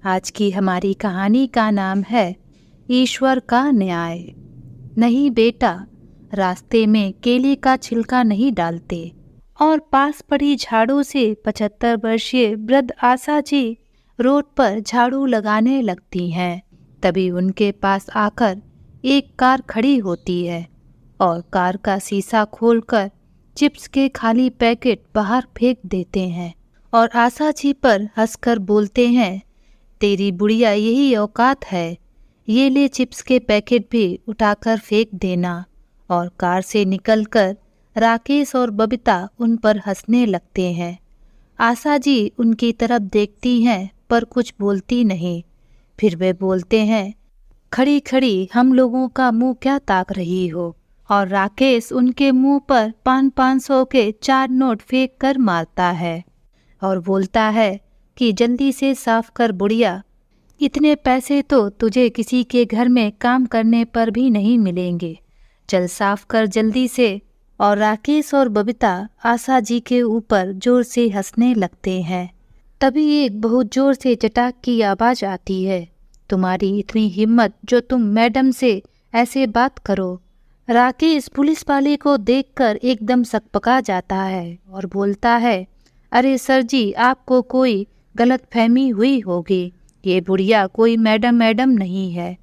आज की हमारी कहानी का नाम है ईश्वर का न्याय। नहीं बेटा, रास्ते में केले का छिलका नहीं डालते। और पास पड़ी झाड़ू से 75 वर्षीय वृद्ध आशा जी रोड पर झाड़ू लगाने लगती हैं। तभी उनके पास आकर एक कार खड़ी होती है और कार का शीशा खोलकर चिप्स के खाली पैकेट बाहर फेंक देते हैं और आशा जी पर हंसकर बोलते हैं, तेरी बुढ़िया यही औकात है, ये ले चिप्स के पैकेट भी उठाकर फेंक देना। और कार से निकलकर राकेश और बबीता उन पर हंसने लगते हैं। आशा जी उनकी तरफ देखती हैं पर कुछ बोलती नहीं। फिर वे बोलते हैं, खड़ी खड़ी हम लोगों का मुंह क्या ताक रही हो। और राकेश उनके मुंह पर 500 के 4 नोट फेंक कर मारता है और बोलता है कि जल्दी से साफ कर बुढ़िया, इतने पैसे तो तुझे किसी के घर में काम करने पर भी नहीं मिलेंगे, चल साफ कर जल्दी से। और राकेश और बबीता आशा जी के ऊपर जोर से हंसने लगते हैं। तभी एक बहुत जोर से चटाक की आवाज आती है, तुम्हारी इतनी हिम्मत जो तुम मैडम से ऐसे बात करो। राकेश पुलिस वाले को देखकर एकदम सकपका जाता है और बोलता है, अरे सर जी, आपको कोई गलतफहमी हुई होगी, ये बुढ़िया कोई मैडम नहीं है।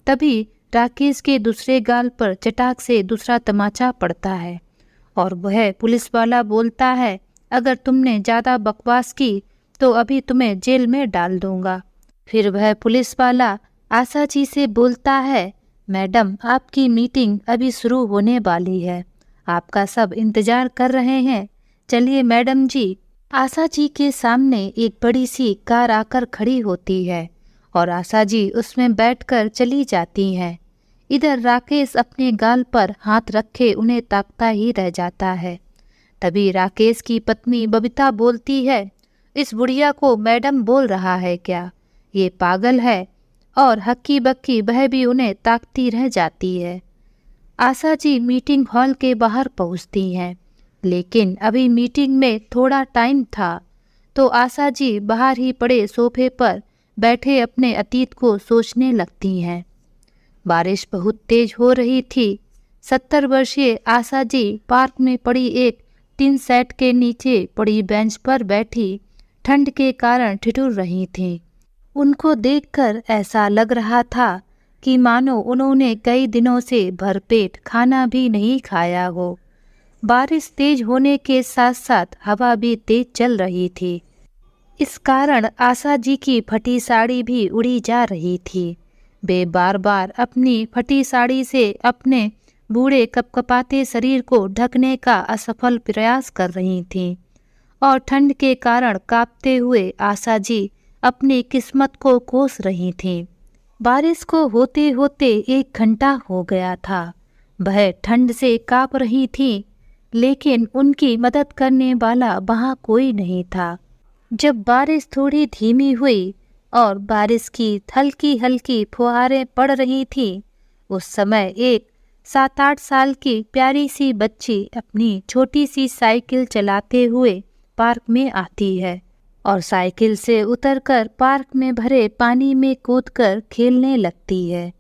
तभी राकेश के दूसरे गाल पर चटाक से दूसरा तमाचा पड़ता है और वह पुलिस वाला बोलता है, अगर तुमने ज़्यादा बकवास की तो अभी तुम्हें जेल में डाल दूंगा। फिर वह पुलिस वाला आशा जी से बोलता है, मैडम आपकी मीटिंग अभी शुरू होने वाली है, आपका सब इंतजार कर रहे हैं, चलिए मैडम जी। आशा जी के सामने एक बड़ी सी कार आकर खड़ी होती है और आशा जी उसमें बैठकर चली जाती हैं। इधर राकेश अपने गाल पर हाथ रखे उन्हें ताकता ही रह जाता है। तभी राकेश की पत्नी बबीता बोलती है, इस बुढ़िया को मैडम बोल रहा है क्या, ये पागल है। और हक्की बक्की वह भी उन्हें ताकती रह जाती है। आशा जी मीटिंग हॉल के बाहर पहुंचती हैं, लेकिन अभी मीटिंग में थोड़ा टाइम था, तो आशा जी बाहर ही पड़े सोफे पर बैठे अपने अतीत को सोचने लगती हैं। बारिश बहुत तेज हो रही थी। 70 वर्षीय आशा जी पार्क में पड़ी एक टिन सेट के नीचे पड़ी बेंच पर बैठी ठंड के कारण ठिठुर रही थीं। उनको देखकर ऐसा लग रहा था कि मानो उन्होंने कई दिनों से भरपेट खाना भी नहीं खाया हो। बारिश तेज होने के साथ साथ हवा भी तेज चल रही थी। इस कारण आशा जी की फटी साड़ी भी उड़ी जा रही थी। वे बार बार अपनी फटी साड़ी से अपने बूढ़े कपकपाते शरीर को ढकने का असफल प्रयास कर रही थीं और ठंड के कारण कांपते हुए आशा जी अपनी किस्मत को कोस रही थीं। बारिश को होते होते 1 घंटा हो गया था। वह ठंड से कांप रही थीं, लेकिन उनकी मदद करने वाला वहाँ कोई नहीं था। जब बारिश थोड़ी धीमी हुई और बारिश की हल्की हल्की फुहारें पड़ रही थीं, उस समय एक 7-8 साल की प्यारी सी बच्ची अपनी छोटी सी साइकिल चलाते हुए पार्क में आती है और साइकिल से उतरकर पार्क में भरे पानी में कूदकर खेलने लगती है।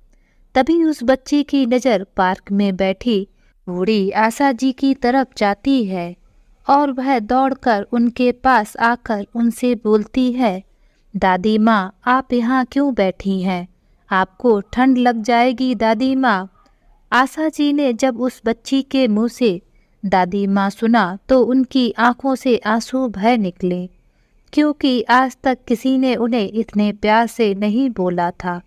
तभी उस बच्ची की नज़र पार्क में बैठी बूढ़ी आशा जी की तरफ जाती है और वह दौड़कर उनके पास आकर उनसे बोलती है, दादी माँ, आप यहाँ क्यों बैठी हैं? आपको ठंड लग जाएगी दादी माँ। आशा जी ने जब उस बच्ची के मुंह से दादी माँ सुना तो उनकी आंखों से आंसू बह निकले, क्योंकि आज तक किसी ने उन्हें इतने प्यार से नहीं बोला था।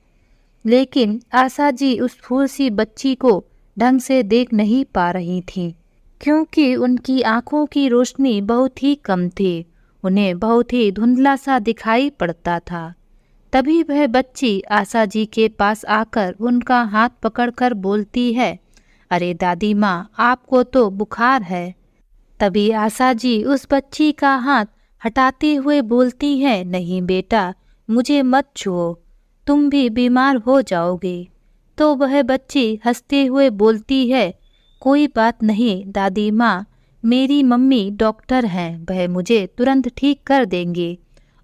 लेकिन आशा जी उस फूल सी बच्ची को ढंग से देख नहीं पा रही थीं, क्योंकि उनकी आंखों की रोशनी बहुत ही कम थी, उन्हें बहुत ही धुंधला सा दिखाई पड़ता था। तभी वह बच्ची आशा जी के पास आकर उनका हाथ पकड़कर बोलती है, अरे दादी माँ, आपको तो बुखार है। तभी आशा जी उस बच्ची का हाथ हटाते हुए बोलती है, नहीं बेटा, मुझे मत छुओ, तुम भी बीमार हो जाओगे। तो वह बच्ची हंसते हुए बोलती है, कोई बात नहीं दादी माँ, मेरी मम्मी डॉक्टर हैं, वह मुझे तुरंत ठीक कर देंगे।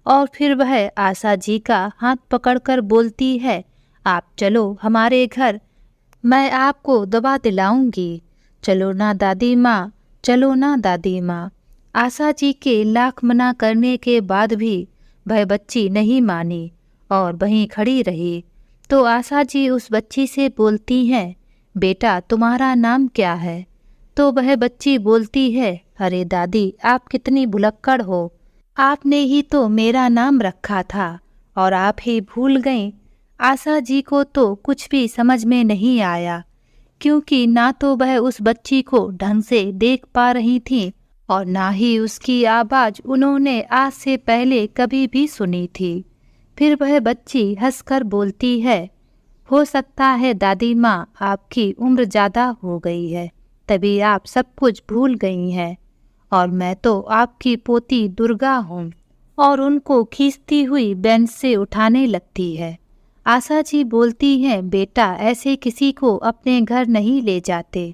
और फिर वह आशा जी का हाथ पकड़कर बोलती है, आप चलो हमारे घर, मैं आपको दवा दिलाऊंगी। चलो ना दादी माँ, चलो ना दादी माँ। आशा जी के लाख मना करने के बाद भी वह बच्ची नहीं मानी और वहीं खड़ी रही। तो आशा जी उस बच्ची से बोलती हैं, बेटा तुम्हारा नाम क्या है? तो वह बच्ची बोलती है, अरे दादी आप कितनी भुलक्कड़ हो, आपने ही तो मेरा नाम रखा था और आप ही भूल गईं। आशा जी को तो कुछ भी समझ में नहीं आया, क्योंकि ना तो वह उस बच्ची को ढंग से देख पा रही थी और ना ही उसकी आवाज़ उन्होंने आज से पहले कभी भी सुनी थी। फिर वह बच्ची हंसकर बोलती है, हो सकता है दादी माँ आपकी उम्र ज़्यादा हो गई है, तभी आप सब कुछ भूल गई हैं, और मैं तो आपकी पोती दुर्गा हूँ। और उनको खींचती हुई बेंच से उठाने लगती है। आशा जी बोलती हैं, बेटा ऐसे किसी को अपने घर नहीं ले जाते।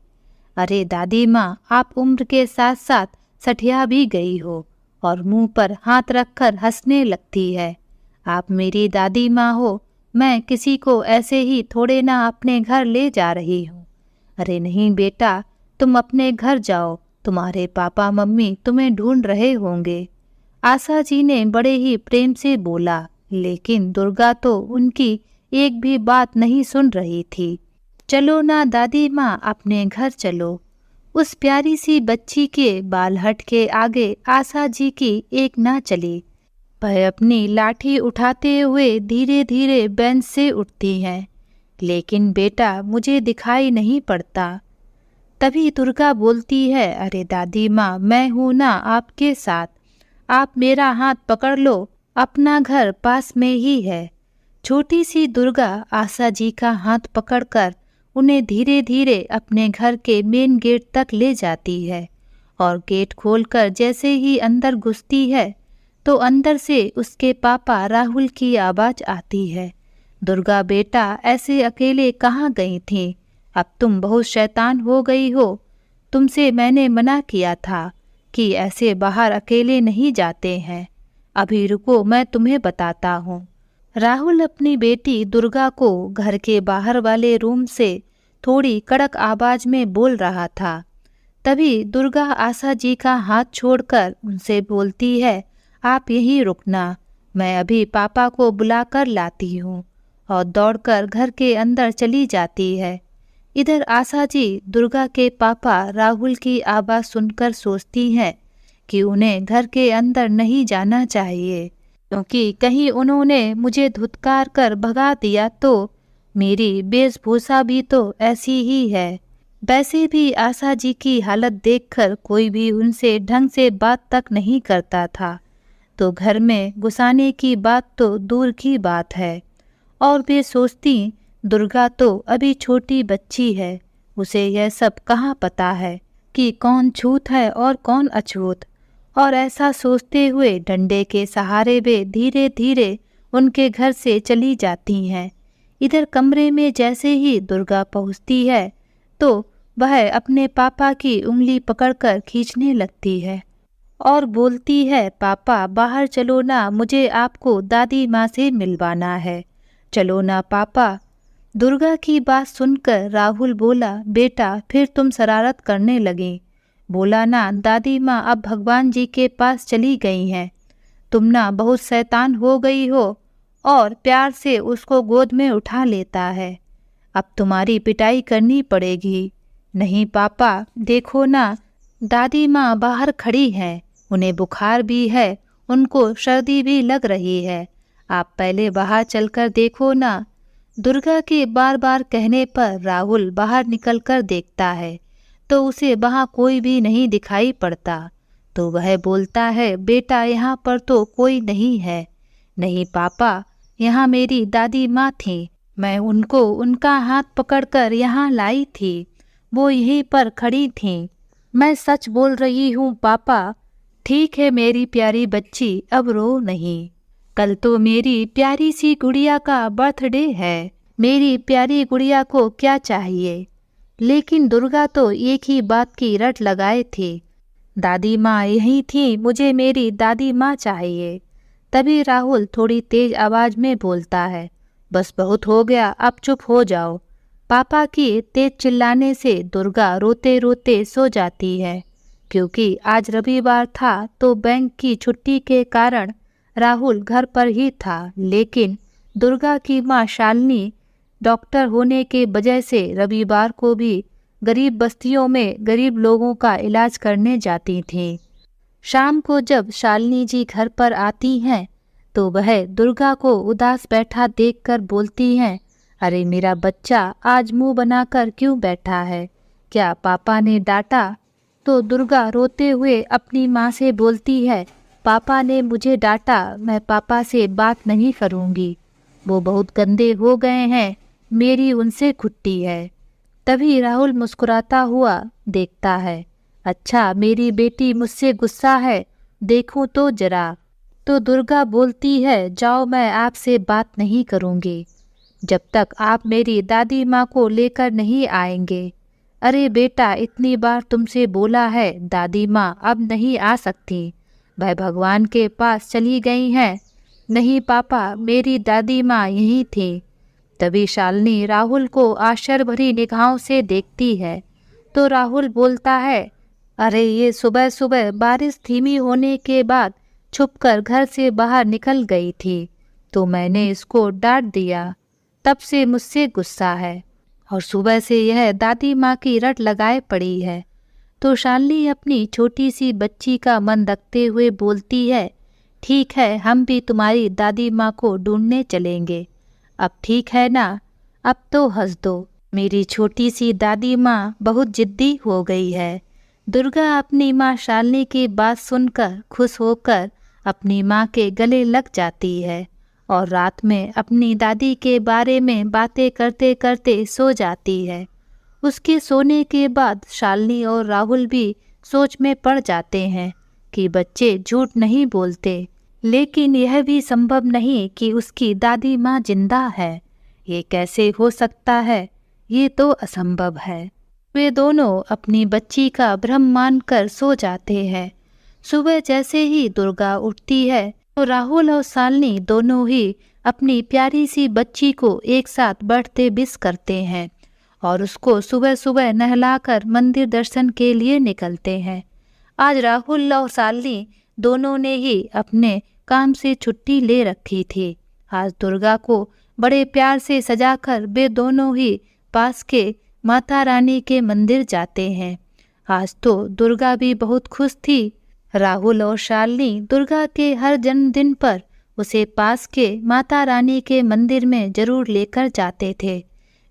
अरे दादी माँ, आप उम्र के साथ साथ सठिया भी गई हो। और मुंह पर हाथ रखकर हंसने लगती है। आप मेरी दादी माँ हो, मैं किसी को ऐसे ही थोड़े ना अपने घर ले जा रही हूँ। अरे नहीं बेटा, तुम अपने घर जाओ, तुम्हारे पापा मम्मी तुम्हें ढूंढ रहे होंगे। आशा जी ने बड़े ही प्रेम से बोला, लेकिन दुर्गा तो उनकी एक भी बात नहीं सुन रही थी। चलो ना दादी माँ, अपने घर चलो। उस प्यारी सी बच्ची के बालहट के आगे आशा जी की एक ना चली। वह अपनी लाठी उठाते हुए धीरे धीरे बेंच से उठती हैं। लेकिन बेटा मुझे दिखाई नहीं पड़ता। तभी दुर्गा बोलती है, अरे दादी माँ, मैं हूँ ना आपके साथ, आप मेरा हाथ पकड़ लो, अपना घर पास में ही है। छोटी सी दुर्गा आशा जी का हाथ पकड़कर उन्हें धीरे धीरे अपने घर के मेन गेट तक ले जाती है और गेट खोलकर जैसे ही अंदर घुसती है तो अंदर से उसके पापा राहुल की आवाज़ आती है, दुर्गा बेटा ऐसे अकेले कहाँ गई थी? अब तुम बहुत शैतान हो गई हो। तुमसे मैंने मना किया था कि ऐसे बाहर अकेले नहीं जाते हैं। अभी रुको, मैं तुम्हें बताता हूँ। राहुल अपनी बेटी दुर्गा को घर के बाहर वाले रूम से थोड़ी कड़क आवाज में बोल रहा था। तभी दुर्गा आशा जी का हाथ छोड़कर उनसे बोलती है, आप यहीं रुकना, मैं अभी पापा को बुलाकर लाती हूँ, और दौड़कर घर के अंदर चली जाती है। इधर आशा जी दुर्गा के पापा राहुल की आवाज़ सुनकर सोचती हैं कि उन्हें घर के अंदर नहीं जाना चाहिए, क्योंकि कहीं उन्होंने मुझे धुतकार कर भगा दिया तो मेरी वेशभूषा भी तो ऐसी ही है। वैसे भी आशा जी की हालत देखकर कोई भी उनसे ढंग से बात तक नहीं करता था, तो घर में घुसाने की बात तो दूर की बात है। और वे सोचती, दुर्गा तो अभी छोटी बच्ची है, उसे यह सब कहाँ पता है कि कौन छूत है और कौन अछूत। और ऐसा सोचते हुए डंडे के सहारे वे धीरे धीरे उनके घर से चली जाती हैं। इधर कमरे में जैसे ही दुर्गा पहुँचती है तो वह अपने पापा की उंगली पकड़कर खींचने लगती है और बोलती है, पापा बाहर चलो ना, मुझे आपको दादी माँ से मिलवाना है, चलो ना पापा। दुर्गा की बात सुनकर राहुल बोला, बेटा फिर तुम शरारत करने लगी। बोला ना, दादी माँ अब भगवान जी के पास चली गई हैं, तुम ना बहुत शैतान हो गई हो। और प्यार से उसको गोद में उठा लेता है। अब तुम्हारी पिटाई करनी पड़ेगी। नहीं पापा, देखो ना, दादी माँ बाहर खड़ी हैं, उन्हें बुखार भी है, उनको सर्दी भी लग रही है, आप पहले बाहर चलकर देखो ना। दुर्गा के बार बार कहने पर राहुल बाहर निकलकर देखता है तो उसे वहाँ कोई भी नहीं दिखाई पड़ता। तो वह बोलता है, बेटा यहाँ पर तो कोई नहीं है। नहीं पापा, यहाँ मेरी दादी माँ थी, मैं उनको उनका हाथ पकड़कर यहाँ लाई थी, वो यहीं पर खड़ी थीं। मैं सच बोल रही हूँ पापा। ठीक है मेरी प्यारी बच्ची, अब रो नहीं। कल तो मेरी प्यारी सी गुड़िया का बर्थडे है। मेरी प्यारी गुड़िया को क्या चाहिए? लेकिन दुर्गा तो एक ही बात की रट लगाए थी, दादी माँ यही थी, मुझे मेरी दादी माँ चाहिए। तभी राहुल थोड़ी तेज आवाज में बोलता है, बस बहुत हो गया, अब चुप हो जाओ। पापा की तेज चिल्लाने से दुर्गा रोते रोते सो जाती है। क्योंकि आज रविवार था तो बैंक की छुट्टी के कारण राहुल घर पर ही था, लेकिन दुर्गा की माँ शालिनी डॉक्टर होने के वजह से रविवार को भी गरीब बस्तियों में गरीब लोगों का इलाज करने जाती थी। शाम को जब शालिनी जी घर पर आती हैं तो वह दुर्गा को उदास बैठा देखकर बोलती हैं, अरे मेरा बच्चा आज मुंह बनाकर क्यों बैठा है, क्या पापा ने डांटा? तो दुर्गा रोते हुए अपनी माँ से बोलती है, पापा ने मुझे डांटा, मैं पापा से बात नहीं करूँगी, वो बहुत गंदे हो गए हैं, मेरी उनसे छुट्टी है। तभी राहुल मुस्कुराता हुआ देखता है, अच्छा मेरी बेटी मुझसे गुस्सा है, देखूं तो जरा। तो दुर्गा बोलती है, जाओ मैं आपसे बात नहीं करूँगी जब तक आप मेरी दादी माँ को लेकर नहीं आएंगे। अरे बेटा, इतनी बार तुमसे बोला है, दादी माँ अब नहीं आ सकती, वह भगवान के पास चली गई हैं। नहीं पापा, मेरी दादी माँ यहीं थी। तभी शालिनी राहुल को आश्चर्य भरी निगाहों से देखती है तो राहुल बोलता है, अरे ये सुबह सुबह बारिश धीमी होने के बाद छुपकर घर से बाहर निकल गई थी, तो मैंने इसको डांट दिया, तब से मुझसे गुस्सा है और सुबह से यह दादी माँ की रट लगाए पड़ी है। तो शालिनी अपनी छोटी सी बच्ची का मन रखते हुए बोलती है, ठीक है, हम भी तुम्हारी दादी माँ को ढूंढने चलेंगे। अब ठीक है ना, अब तो हंस दो, मेरी छोटी सी दादी माँ बहुत जिद्दी हो गई है। दुर्गा अपनी माँ शालिनी की बात सुनकर खुश होकर अपनी माँ के गले लग जाती है और रात में अपनी दादी के बारे में बातें करते करते सो जाती है। उसके सोने के बाद शालिनी और राहुल भी सोच में पड़ जाते हैं कि बच्चे झूठ नहीं बोलते, लेकिन यह भी संभव नहीं कि उसकी दादी माँ जिंदा है। ये कैसे हो सकता है, ये तो असंभव है। वे दोनों अपनी बच्ची का भ्रम मानकर सो जाते हैं। सुबह जैसे ही दुर्गा उठती है तो राहुल और शालिनी दोनों ही अपनी प्यारी सी बच्ची को एक साथ बर्थडे विश करते हैं और उसको सुबह सुबह नहलाकर मंदिर दर्शन के लिए निकलते हैं। आज राहुल और शालिनी दोनों ने ही अपने काम से छुट्टी ले रखी थी। आज दुर्गा को बड़े प्यार से सजाकर वे दोनों ही पास के माता रानी के मंदिर जाते हैं। आज तो दुर्गा भी बहुत खुश थी। राहुल और शालिनी दुर्गा के हर जन्मदिन पर उसे पास के माता रानी के मंदिर में जरूर लेकर जाते थे,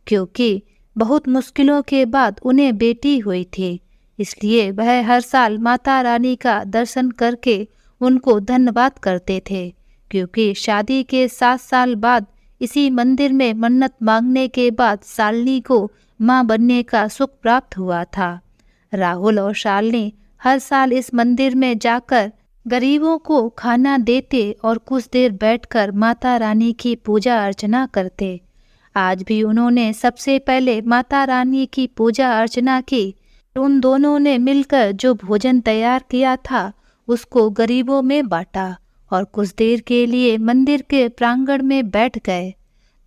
क्योंकि बहुत मुश्किलों के बाद उन्हें बेटी हुई थी। इसलिए वह हर साल माता रानी का दर्शन करके उनको धन्यवाद करते थे, क्योंकि शादी के 7 साल बाद इसी मंदिर में मन्नत मांगने के बाद शालिनी को मां बनने का सुख प्राप्त हुआ था। राहुल और शालिनी हर साल इस मंदिर में जाकर गरीबों को खाना देते और कुछ देर बैठकर माता रानी की पूजा अर्चना करते। आज भी उन्होंने सबसे पहले माता रानी की पूजा अर्चना की। उन दोनों ने मिलकर जो भोजन तैयार किया था उसको गरीबों में बांटा और कुछ देर के लिए मंदिर के प्रांगण में बैठ गए।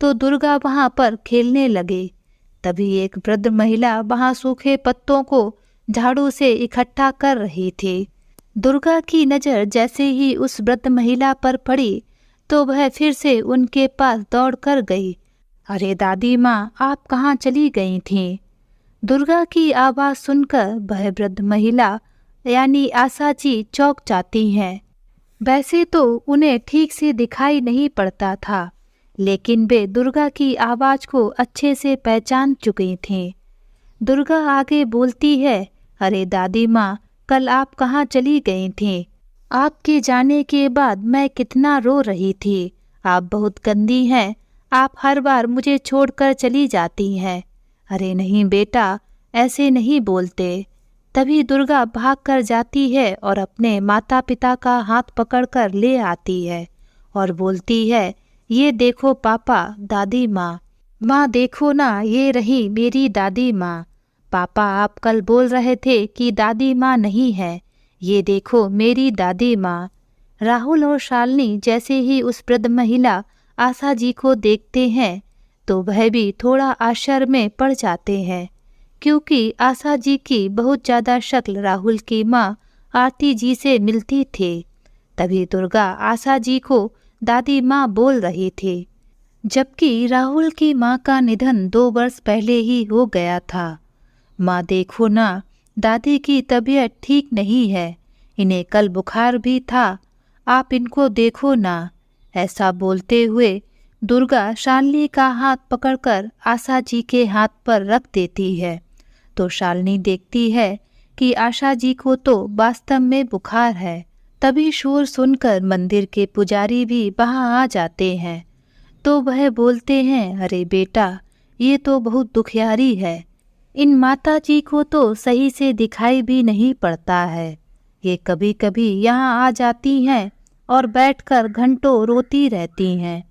तो दुर्गा वहां पर खेलने लगे। तभी एक वृद्ध महिला वहां सूखे पत्तों को झाड़ू से इकट्ठा कर रही थी। दुर्गा की नज़र जैसे ही उस वृद्ध महिला पर पड़ी तो वह फिर से उनके पास दौड़ कर गई। अरे दादी माँ, आप कहाँ चली गई थीं? दुर्गा की आवाज़ सुनकर वह वृद्ध महिला यानी आशा जी चौंक जाती हैं। वैसे तो उन्हें ठीक से दिखाई नहीं पड़ता था, लेकिन वे दुर्गा की आवाज़ को अच्छे से पहचान चुकी थीं। दुर्गा आगे बोलती है, अरे दादी माँ, कल आप कहाँ चली गई थीं? आपके जाने के बाद मैं कितना रो रही थी। आप बहुत गंदी हैं, आप हर बार मुझे छोड़कर चली जाती हैं। अरे नहीं बेटा, ऐसे नहीं बोलते। तभी दुर्गा भाग कर जाती है और अपने माता पिता का हाथ पकड़कर ले आती है और बोलती है, ये देखो पापा, दादी माँ। माँ देखो ना, ये रही मेरी दादी माँ। पापा, आप कल बोल रहे थे कि दादी माँ नहीं है, ये देखो मेरी दादी माँ। राहुल और शालिनी जैसे ही उस वृद्ध महिला आशा जी को देखते हैं तो वह भी थोड़ा आश्चर्य में पड़ जाते हैं, क्योंकि आशा जी की बहुत ज़्यादा शक्ल राहुल की माँ आरती जी से मिलती थी। तभी दुर्गा आशा जी को दादी माँ बोल रही थी, जबकि राहुल की माँ का निधन 2 वर्ष पहले ही हो गया था। माँ देखो ना, दादी की तबीयत ठीक नहीं है, इन्हें कल बुखार भी था, आप इनको देखो ना। ऐसा बोलते हुए दुर्गा शालिनी का हाथ पकड़कर आशा जी के हाथ पर रख देती है। तो शालिनी देखती है कि आशा जी को तो वास्तव में बुखार है। तभी शोर सुनकर मंदिर के पुजारी भी वहां आ जाते हैं। तो वह बोलते हैं, अरे बेटा, ये तो बहुत दुखियारी है, इन माता जी को तो सही से दिखाई भी नहीं पड़ता है। ये कभी कभी यहाँ आ जाती हैं और बैठकर घंटों रोती रहती हैं।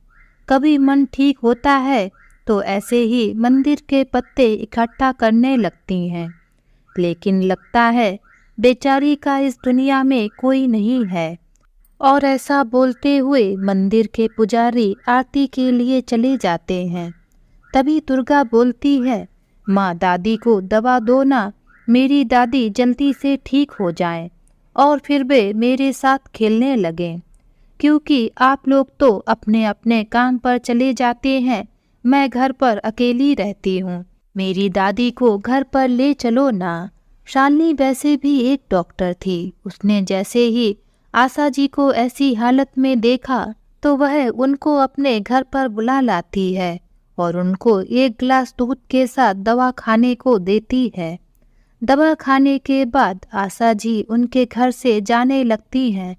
कभी मन ठीक होता है तो ऐसे ही मंदिर के पत्ते इकट्ठा करने लगती हैं, लेकिन लगता है बेचारी का इस दुनिया में कोई नहीं है। और ऐसा बोलते हुए मंदिर के पुजारी आरती के लिए चले जाते हैं। तभी दुर्गा बोलती है, माँ, दादी को दवा दो ना, मेरी दादी जल्दी से ठीक हो जाएं और फिर वे मेरे साथ खेलने लगें, क्योंकि आप लोग तो अपने अपने काम पर चले जाते हैं, मैं घर पर अकेली रहती हूँ, मेरी दादी को घर पर ले चलो ना। शालिनी वैसे भी एक डॉक्टर थी। उसने जैसे ही आशा जी को ऐसी हालत में देखा तो वह उनको अपने घर पर बुला लाती है और उनको 1 गिलास दूध के साथ दवा खाने को देती है। दवा खाने के बाद आशा जी उनके घर से जाने लगती हैं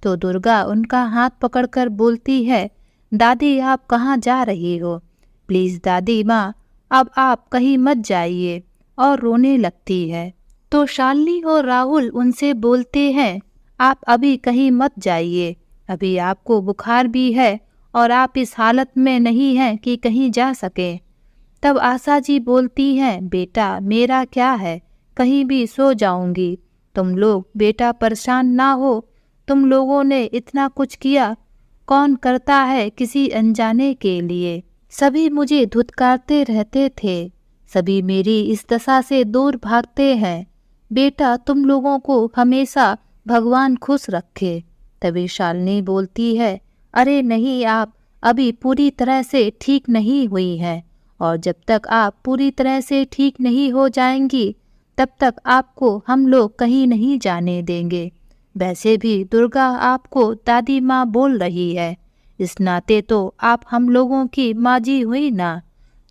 तो दुर्गा उनका हाथ पकड़कर बोलती है, दादी, आप कहाँ जा रही हो? प्लीज़ दादी माँ, अब आप कहीं मत जाइए, और रोने लगती है। तो शालिनी और राहुल उनसे बोलते हैं, आप अभी कहीं मत जाइए, अभी आपको बुखार भी है और आप इस हालत में नहीं हैं कि कहीं जा सकें। तब आशा जी बोलती हैं, बेटा, मेरा क्या है, कहीं भी सो जाऊंगी, तुम लोग बेटा परेशान ना हो, तुम लोगों ने इतना कुछ किया, कौन करता है किसी अनजाने के लिए। सभी मुझे धुतकारते रहते थे, सभी मेरी इस दशा से दूर भागते हैं, बेटा तुम लोगों को हमेशा भगवान खुश रखे। तभी शालिनी बोलती है, अरे नहीं, आप अभी पूरी तरह से ठीक नहीं हुई हैं, और जब तक आप पूरी तरह से ठीक नहीं हो जाएंगी तब तक आपको हम लोग कहीं नहीं जाने देंगे। वैसे भी दुर्गा आपको दादी माँ बोल रही है, इस नाते तो आप हम लोगों की माँ जी हुई ना,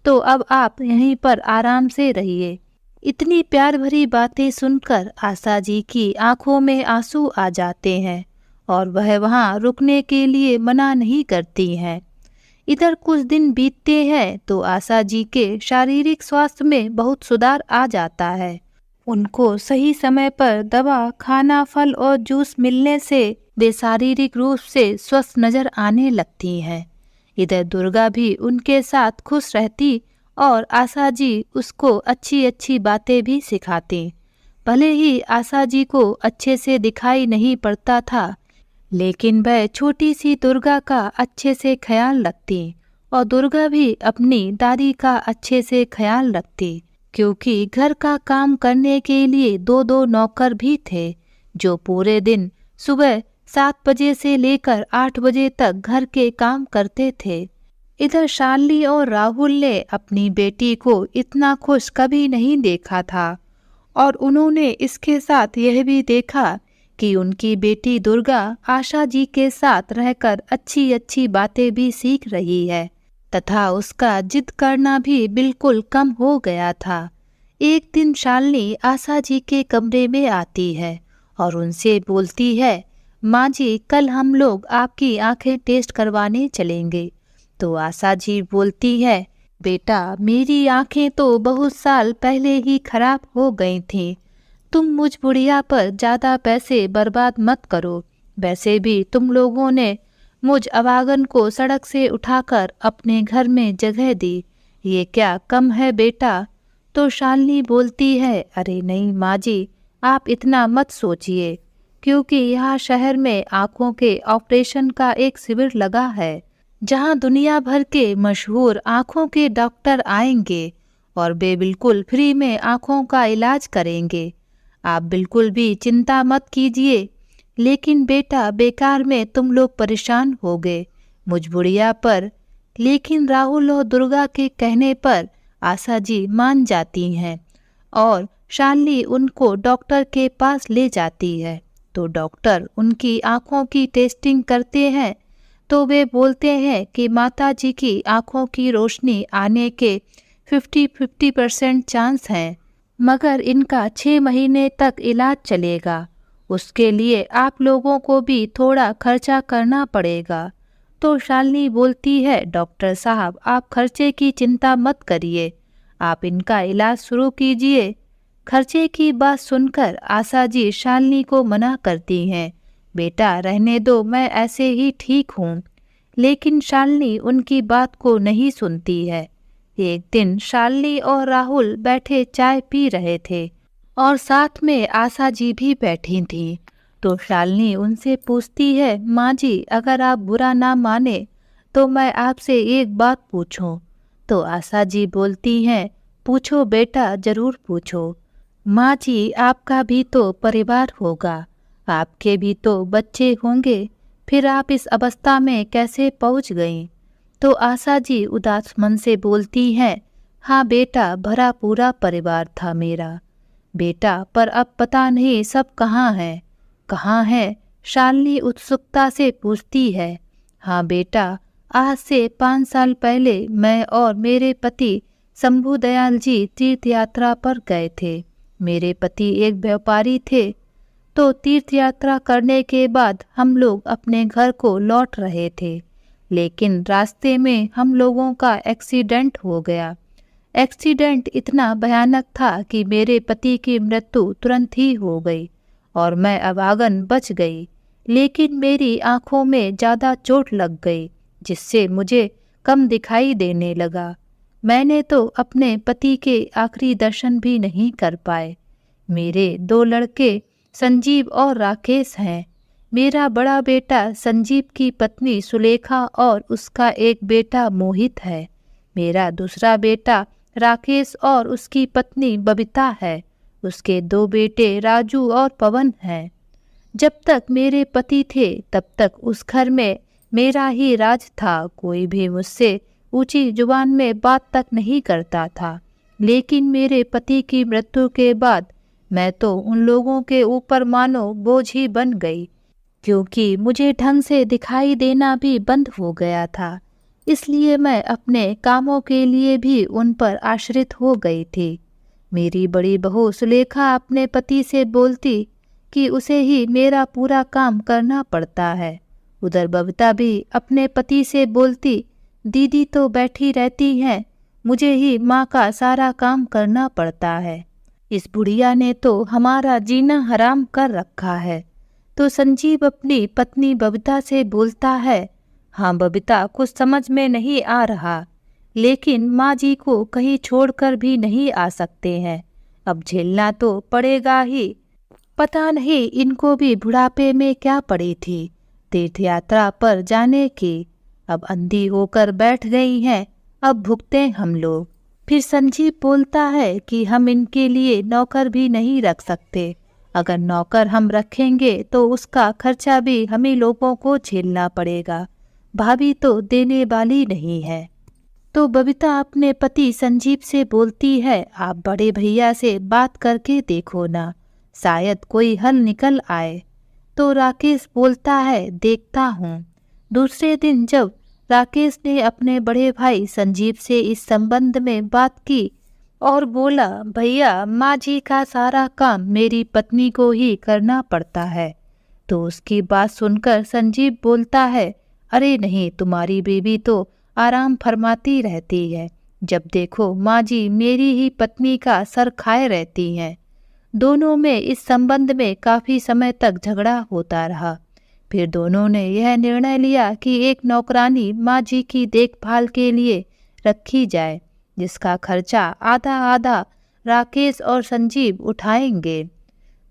तो अब आप यहीं पर आराम से रहिए। इतनी प्यार भरी बातें सुनकर आशा जी की आंखों में आंसू आ जाते हैं और वह वहां रुकने के लिए मना नहीं करती हैं। इधर कुछ दिन बीतते हैं तो आशा जी के शारीरिक स्वास्थ्य में बहुत सुधार आ जाता है। उनको सही समय पर दवा, खाना, फल और जूस मिलने से वे शारीरिक रूप से स्वस्थ नजर आने लगती हैं। इधर दुर्गा भी उनके साथ खुश रहती और आशा जी उसको अच्छी अच्छी बातें भी सिखाती। भले ही आशा जी को अच्छे से दिखाई नहीं पड़ता था, लेकिन वह छोटी सी दुर्गा का अच्छे से ख्याल रखती और दुर्गा भी अपनी दादी का अच्छे से ख्याल रखती, क्योंकि घर का काम करने के लिए 2-2 नौकर भी थे जो पूरे दिन सुबह 7 बजे से लेकर 8 बजे तक घर के काम करते थे। इधर शालिनी और राहुल ने अपनी बेटी को इतना खुश कभी नहीं देखा था और उन्होंने इसके साथ यह भी देखा कि उनकी बेटी दुर्गा आशा जी के साथ रहकर अच्छी अच्छी बातें भी सीख रही है तथा उसका जिद करना भी बिल्कुल कम हो गया था। एक दिन शालिनी आशा जी के कमरे में आती है और उनसे बोलती है, माँ जी, कल हम लोग आपकी आंखें टेस्ट करवाने चलेंगे। तो आशा जी बोलती है, बेटा, मेरी आंखें तो बहुत साल पहले ही खराब हो गई थीं, तुम मुझ बुढ़िया पर ज़्यादा पैसे बर्बाद मत करो। वैसे भी तुम लोगों ने मुझ अभागन को सड़क से उठाकर अपने घर में जगह दी, ये क्या कम है बेटा? तो शालिनी बोलती है, अरे नहीं माँ जी, आप इतना मत सोचिए, क्योंकि यहाँ शहर में आँखों के ऑपरेशन का एक शिविर लगा है, जहाँ दुनिया भर के मशहूर आँखों के डॉक्टर आएंगे और वे बिल्कुल फ्री में आँखों का इलाज करेंगे। आप बिल्कुल भी चिंता मत कीजिए। लेकिन बेटा, बेकार में तुम लोग परेशान हो गए मुझ बुढ़िया पर। लेकिन राहुल और दुर्गा के कहने पर आशा जी मान जाती हैं और शालिनी उनको डॉक्टर के पास ले जाती है। तो डॉक्टर उनकी आँखों की टेस्टिंग करते हैं तो वे बोलते हैं कि माता जी की आँखों की रोशनी आने के 50% चांस हैं, मगर इनका 6 महीने तक इलाज चलेगा। उसके लिए आप लोगों को भी थोड़ा खर्चा करना पड़ेगा। तो शालिनी बोलती है, डॉक्टर साहब आप खर्चे की चिंता मत करिए, आप इनका इलाज शुरू कीजिए। खर्चे की बात सुनकर आशा जी शालिनी को मना करती हैं, बेटा रहने दो, मैं ऐसे ही ठीक हूँ। लेकिन शालिनी उनकी बात को नहीं सुनती है। एक दिन शालिनी और राहुल बैठे चाय पी रहे थे और साथ में आशा जी भी बैठी थीं। तो शालिनी उनसे पूछती है, माँ जी अगर आप बुरा ना माने तो मैं आपसे एक बात पूछूं। तो आशा जी बोलती हैं, पूछो बेटा, ज़रूर पूछो। माँ जी आपका भी तो परिवार होगा, आपके भी तो बच्चे होंगे, फिर आप इस अवस्था में कैसे पहुँच गईं? तो आशा जी उदास मन से बोलती हैं, हाँ बेटा, भरा पूरा परिवार था मेरा बेटा, पर अब पता नहीं सब कहाँ हैं। कहाँ है? शालिनी उत्सुकता से पूछती है। हाँ बेटा, आज से 5 साल पहले मैं और मेरे पति शंभू दयाल जी तीर्थ यात्रा पर गए थे। मेरे पति एक व्यापारी थे। तो तीर्थ यात्रा करने के बाद हम लोग अपने घर को लौट रहे थे, लेकिन रास्ते में हम लोगों का एक्सीडेंट हो गया। एक्सीडेंट इतना भयानक था कि मेरे पति की मृत्यु तुरंत ही हो गई और मैं अभागन बच गई। लेकिन मेरी आंखों में ज़्यादा चोट लग गई, जिससे मुझे कम दिखाई देने लगा। मैंने तो अपने पति के आखिरी दर्शन भी नहीं कर पाए। मेरे 2 लड़के संजीव और राकेश हैं। मेरा बड़ा बेटा संजीव की पत्नी सुलेखा और उसका एक बेटा मोहित है। मेरा दूसरा बेटा राकेश और उसकी पत्नी बबीता है। उसके 2 बेटे राजू और पवन हैं। जब तक मेरे पति थे तब तक उस घर में मेरा ही राज था। कोई भी मुझसे ऊंची जुबान में बात तक नहीं करता था। लेकिन मेरे पति की मृत्यु के बाद मैं तो उन लोगों के ऊपर मानो बोझ ही बन गई, क्योंकि मुझे ढंग से दिखाई देना भी बंद हो गया था। इसलिए मैं अपने कामों के लिए भी उन पर आश्रित हो गई थी। मेरी बड़ी बहू सुलेखा अपने पति से बोलती कि उसे ही मेरा पूरा काम करना पड़ता है। उधर बबीता भी अपने पति से बोलती, दीदी तो बैठी रहती हैं, मुझे ही माँ का सारा काम करना पड़ता है। इस बुढ़िया ने तो हमारा जीना हराम कर रखा है। तो संजीव अपनी पत्नी बबीता से बोलता है, हाँ बबीता, कुछ समझ में नहीं आ रहा, लेकिन माँ जी को कहीं छोड़कर भी नहीं आ सकते हैं। अब झेलना तो पड़ेगा ही। पता नहीं इनको भी बुढ़ापे में क्या पड़ी थी, तीर्थ यात्रा पर जाने की। अब अंधी होकर बैठ गई हैं, अब भुगते हम लोग। फिर संजीव बोलता है कि हम इनके लिए नौकर भी नहीं रख सकते। अगर नौकर हम रखेंगे तो उसका खर्चा भी हम ही लोगों को झेलना पड़ेगा। भाभी तो देने वाली नहीं है। तो बबीता अपने पति संजीव से बोलती है, आप बड़े भैया से बात करके देखो ना, शायद कोई हल निकल आए। तो राकेश बोलता है, देखता हूँ। दूसरे दिन जब राकेश ने अपने बड़े भाई संजीव से इस संबंध में बात की और बोला, भैया माँ जी का सारा काम मेरी पत्नी को ही करना पड़ता है, तो उसकी बात सुनकर संजीव बोलता है, अरे नहीं, तुम्हारी बीवी तो आराम फरमाती रहती है। जब देखो माँ जी मेरी ही पत्नी का सर खाए रहती हैं। दोनों में इस संबंध में काफ़ी समय तक झगड़ा होता रहा। फिर दोनों ने यह निर्णय लिया कि एक नौकरानी माँ जी की देखभाल के लिए रखी जाए, जिसका खर्चा आधा आधा राकेश और संजीव उठाएंगे।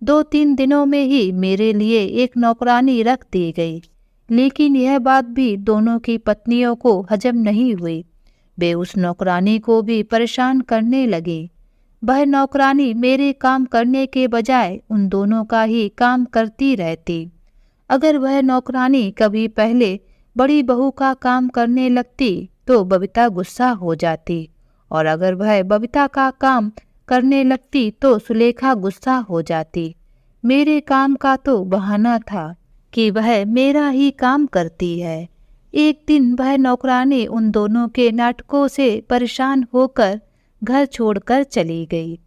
2-3 दिनों में ही मेरे लिए एक नौकरानी रख दी गई। लेकिन यह बात भी दोनों की पत्नियों को हजम नहीं हुई। वे उस नौकरानी को भी परेशान करने लगी। वह नौकरानी मेरे काम करने के बजाय उन दोनों का ही काम करती रहती। अगर वह नौकरानी कभी पहले बड़ी बहू का काम करने लगती तो बबीता गुस्सा हो जाती, और अगर वह बबीता का काम करने लगती तो सुलेखा गुस्सा हो जाती। मेरे काम का तो बहाना था कि वह मेरा ही काम करती है। एक दिन वह नौकरानी उन दोनों के नाटकों से परेशान होकर घर छोड़कर चली गई।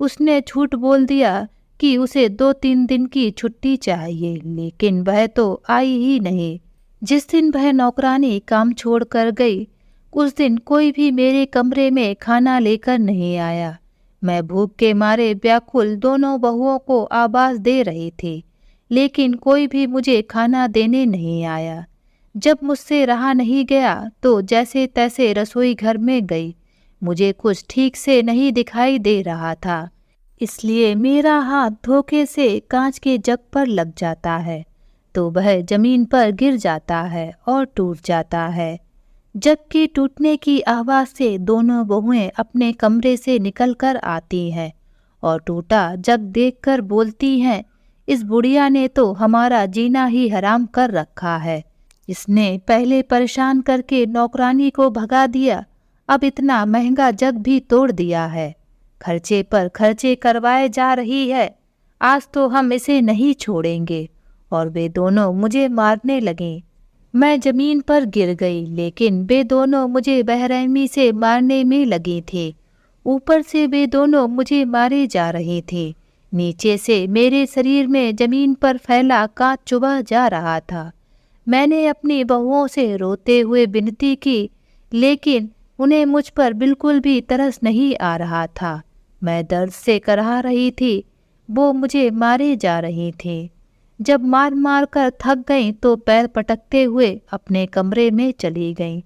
उसने झूठ बोल दिया कि उसे 2-3 दिन की छुट्टी चाहिए, लेकिन वह तो आई ही नहीं। जिस दिन वह नौकरानी काम छोड़कर गई, उस दिन कोई भी मेरे कमरे में खाना लेकर नहीं आया। मैं भूख के मारे व्याकुल दोनों बहुओं को आवाज दे रही थी, लेकिन कोई भी मुझे खाना देने नहीं आया। जब मुझसे रहा नहीं गया तो जैसे तैसे रसोई घर में गई। मुझे कुछ ठीक से नहीं दिखाई दे रहा था, इसलिए मेरा हाथ धोखे से कांच के जग पर लग जाता है तो वह जमीन पर गिर जाता है और टूट जाता है। जग के टूटने की आवाज़ से दोनों बहुएं अपने कमरे से निकलकर आती हैं और टूटा जग देखकर बोलती हैं, इस बुढ़िया ने तो हमारा जीना ही हराम कर रखा है। इसने पहले परेशान करके नौकरानी को भगा दिया, अब इतना महंगा जग भी तोड़ दिया है। खर्चे पर खर्चे करवाए जा रही है। आज तो हम इसे नहीं छोड़ेंगे। और वे दोनों मुझे मारने लगीं। मैं जमीन पर गिर गई, लेकिन वे दोनों मुझे बेरहमी से मारने में लगी थी। ऊपर से वे दोनों मुझे मारे जा रहे थे। नीचे से मेरे शरीर में जमीन पर फैला कांच चुभा जा रहा था। मैंने अपनी बहुओं से रोते हुए विनती की, लेकिन उन्हें मुझ पर बिल्कुल भी तरस नहीं आ रहा था। मैं दर्द से कराह रही थी, वो मुझे मारे जा रही थी। जब मार मार कर थक गईं तो पैर पटकते हुए अपने कमरे में चली गईं।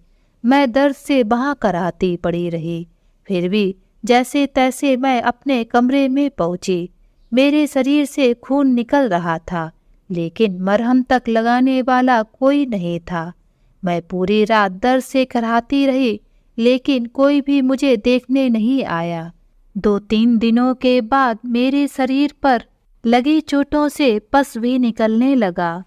मैं दर्द से वहाँ कराहती पड़ी रही। फिर भी जैसे तैसे मैं अपने कमरे में पहुँची। मेरे शरीर से खून निकल रहा था, लेकिन मरहम तक लगाने वाला कोई नहीं था। मैं पूरी रात दर्द से कराहती रही, लेकिन कोई भी मुझे देखने नहीं आया। 2-3 दिनों के बाद मेरे शरीर पर लगी चोटों से पस भी निकलने लगा,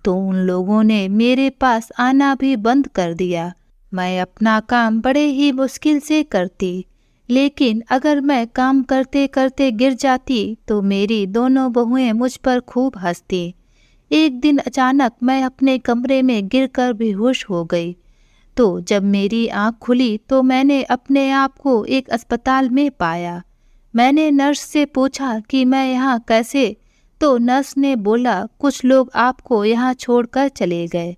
तो उन लोगों ने मेरे पास आना भी बंद कर दिया। मैं अपना काम बड़े ही मुश्किल से करती, लेकिन अगर मैं काम करते करते गिर जाती तो मेरी दोनों बहुएं मुझ पर खूब हंसती। एक दिन अचानक मैं अपने कमरे में गिरकर बेहोश हो गई। तो जब मेरी आँख खुली तो मैंने अपने आप को एक अस्पताल में पाया। मैंने नर्स से पूछा कि मैं यहाँ कैसे, तो नर्स ने बोला कुछ लोग आपको यहाँ छोड़कर चले गए।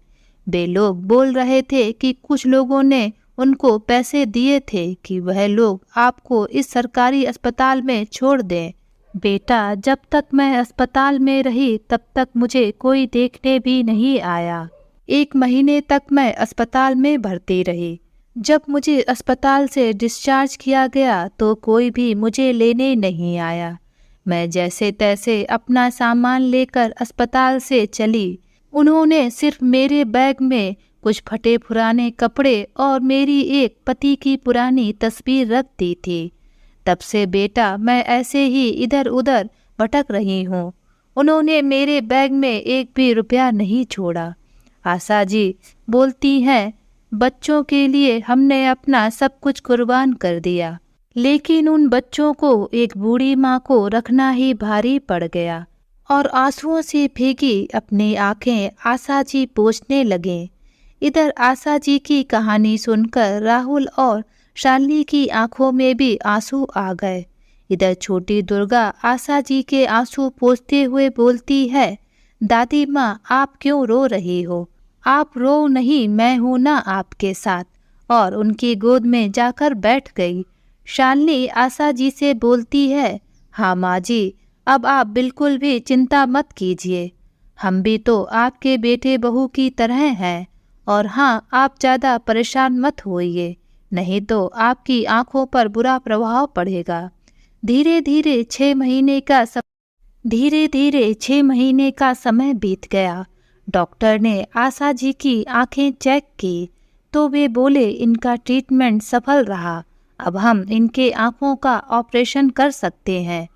वे लोग बोल रहे थे कि कुछ लोगों ने उनको पैसे दिए थे कि वह लोग आपको इस सरकारी अस्पताल में छोड़ दें। बेटा, जब तक मैं अस्पताल में रही तब तक मुझे कोई देखने भी नहीं आया। 1 महीने तक मैं अस्पताल में भर्ती रही। जब मुझे अस्पताल से डिस्चार्ज किया गया तो कोई भी मुझे लेने नहीं आया। मैं जैसे तैसे अपना सामान लेकर अस्पताल से चली। उन्होंने सिर्फ मेरे बैग में कुछ फटे पुराने कपड़े और मेरी एक पति की पुरानी तस्वीर रख दी थी। तब से बेटा मैं ऐसे ही इधर उधर भटक रही हूँ। उन्होंने मेरे बैग में एक भी रुपया नहीं छोड़ा। आशा जी बोलती हैं, बच्चों के लिए हमने अपना सब कुछ कुर्बान कर दिया, लेकिन उन बच्चों को एक बूढ़ी माँ को रखना ही भारी पड़ गया। और आंसुओं से भीगी अपनी आंखें आशा जी पोंछने लगे। इधर आशा जी की कहानी सुनकर राहुल और शालिनी की आंखों में भी आंसू आ गए। इधर छोटी दुर्गा आशा जी के आंसू पोंछते हुए बोलती है, दादी माँ आप क्यों रो रही हो? आप रो नहीं, मैं हूँ ना आपके साथ। और उनकी गोद में जाकर बैठ गई। शालिनी आशा जी से बोलती है, हाँ माँ जी, अब आप बिल्कुल भी चिंता मत कीजिए। हम भी तो आपके बेटे बहू की तरह हैं। और हाँ, आप ज़्यादा परेशान मत होइए, नहीं तो आपकी आंखों पर बुरा प्रभाव पड़ेगा। धीरे धीरे 6 महीने का धीरे धीरे 6 महीने का समय बीत गया। डॉक्टर ने आशा जी की आंखें चेक की तो वे बोले इनका ट्रीटमेंट सफल रहा, अब हम इनके आंखों का ऑपरेशन कर सकते हैं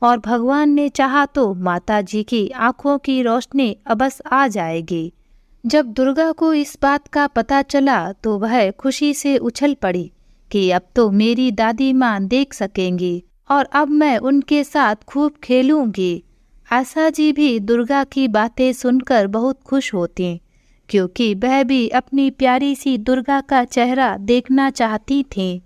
और भगवान ने चाहा तो माता जी की आंखों की रोशनी अबस आ जाएगी। जब दुर्गा को इस बात का पता चला तो वह खुशी से उछल पड़ी कि अब तो मेरी दादी माँ देख सकेंगी और अब मैं उनके साथ खूब खेलूंगी। आशा जी भी दुर्गा की बातें सुनकर बहुत खुश होती, क्योंकि वह भी अपनी प्यारी सी दुर्गा का चेहरा देखना चाहती थी,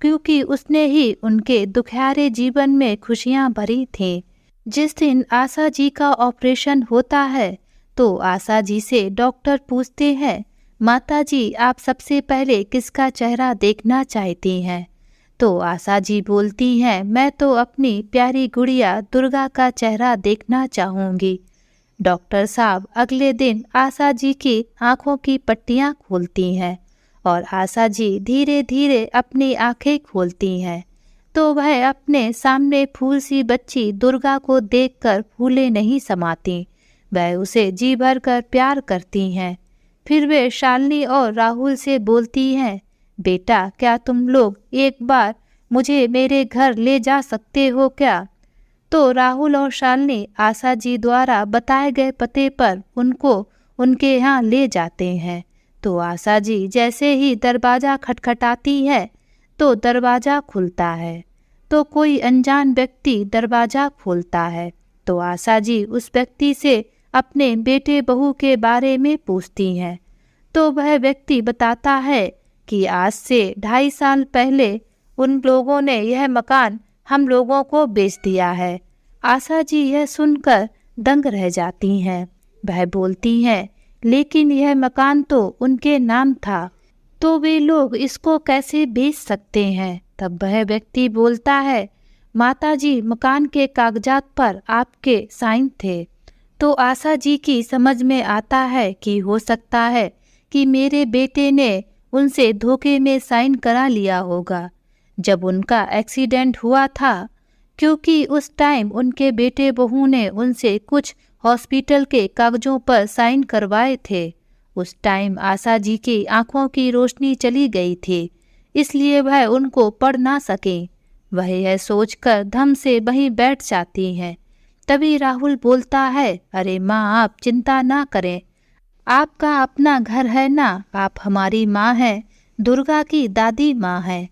क्योंकि उसने ही उनके दुखियारे जीवन में खुशियां भरी थीं। जिस दिन आशा जी का ऑपरेशन होता है तो आशा जी से डॉक्टर पूछते हैं, माता जी आप सबसे पहले किसका चेहरा देखना चाहती हैं? तो आशा जी बोलती हैं, मैं तो अपनी प्यारी गुड़िया दुर्गा का चेहरा देखना चाहूँगी। डॉक्टर साहब अगले दिन आशा जी की आंखों की पट्टियाँ खोलती हैं और आशा जी धीरे धीरे अपनी आंखें खोलती हैं तो वह अपने सामने फूल सी बच्ची दुर्गा को देखकर फूले नहीं समाती, वह उसे जी भर कर प्यार करती हैं। फिर वे शालिनी और राहुल से बोलती हैं, बेटा क्या तुम लोग एक बार मुझे मेरे घर ले जा सकते हो क्या? तो राहुल और शालिनी आशा जी द्वारा बताए गए पते पर उनको उनके यहाँ ले जाते हैं। तो आशा जी जैसे ही दरवाज़ा खटखटाती है तो दरवाज़ा खुलता है, तो कोई अनजान व्यक्ति दरवाज़ा खोलता है। तो आशा जी उस व्यक्ति से अपने बेटे बहू के बारे में पूछती हैं तो वह व्यक्ति बताता है कि आज से 2.5 साल पहले उन लोगों ने यह मकान हम लोगों को बेच दिया है। आशा जी यह सुनकर दंग रह जाती हैं। वह बोलती हैं, लेकिन यह मकान तो उनके नाम था, तो वे लोग इसको कैसे बेच सकते हैं? तब वह व्यक्ति बोलता है, माता जी मकान के कागजात पर आपके साइन थे। तो आशा जी की समझ में आता है कि हो सकता है कि मेरे बेटे ने उनसे धोखे में साइन करा लिया होगा जब उनका एक्सीडेंट हुआ था, क्योंकि उस टाइम उनके बेटे बहू ने उनसे कुछ हॉस्पिटल के कागजों पर साइन करवाए थे। उस टाइम आशा जी की आंखों की रोशनी चली गई थी, इसलिए वह उनको पढ़ ना सके। वह यह सोचकर धम से वहीं बैठ जाती हैं। तभी राहुल बोलता है, अरे माँ आप चिंता ना करें, आपका अपना घर है ना, आप हमारी माँ हैं, दुर्गा की दादी माँ है,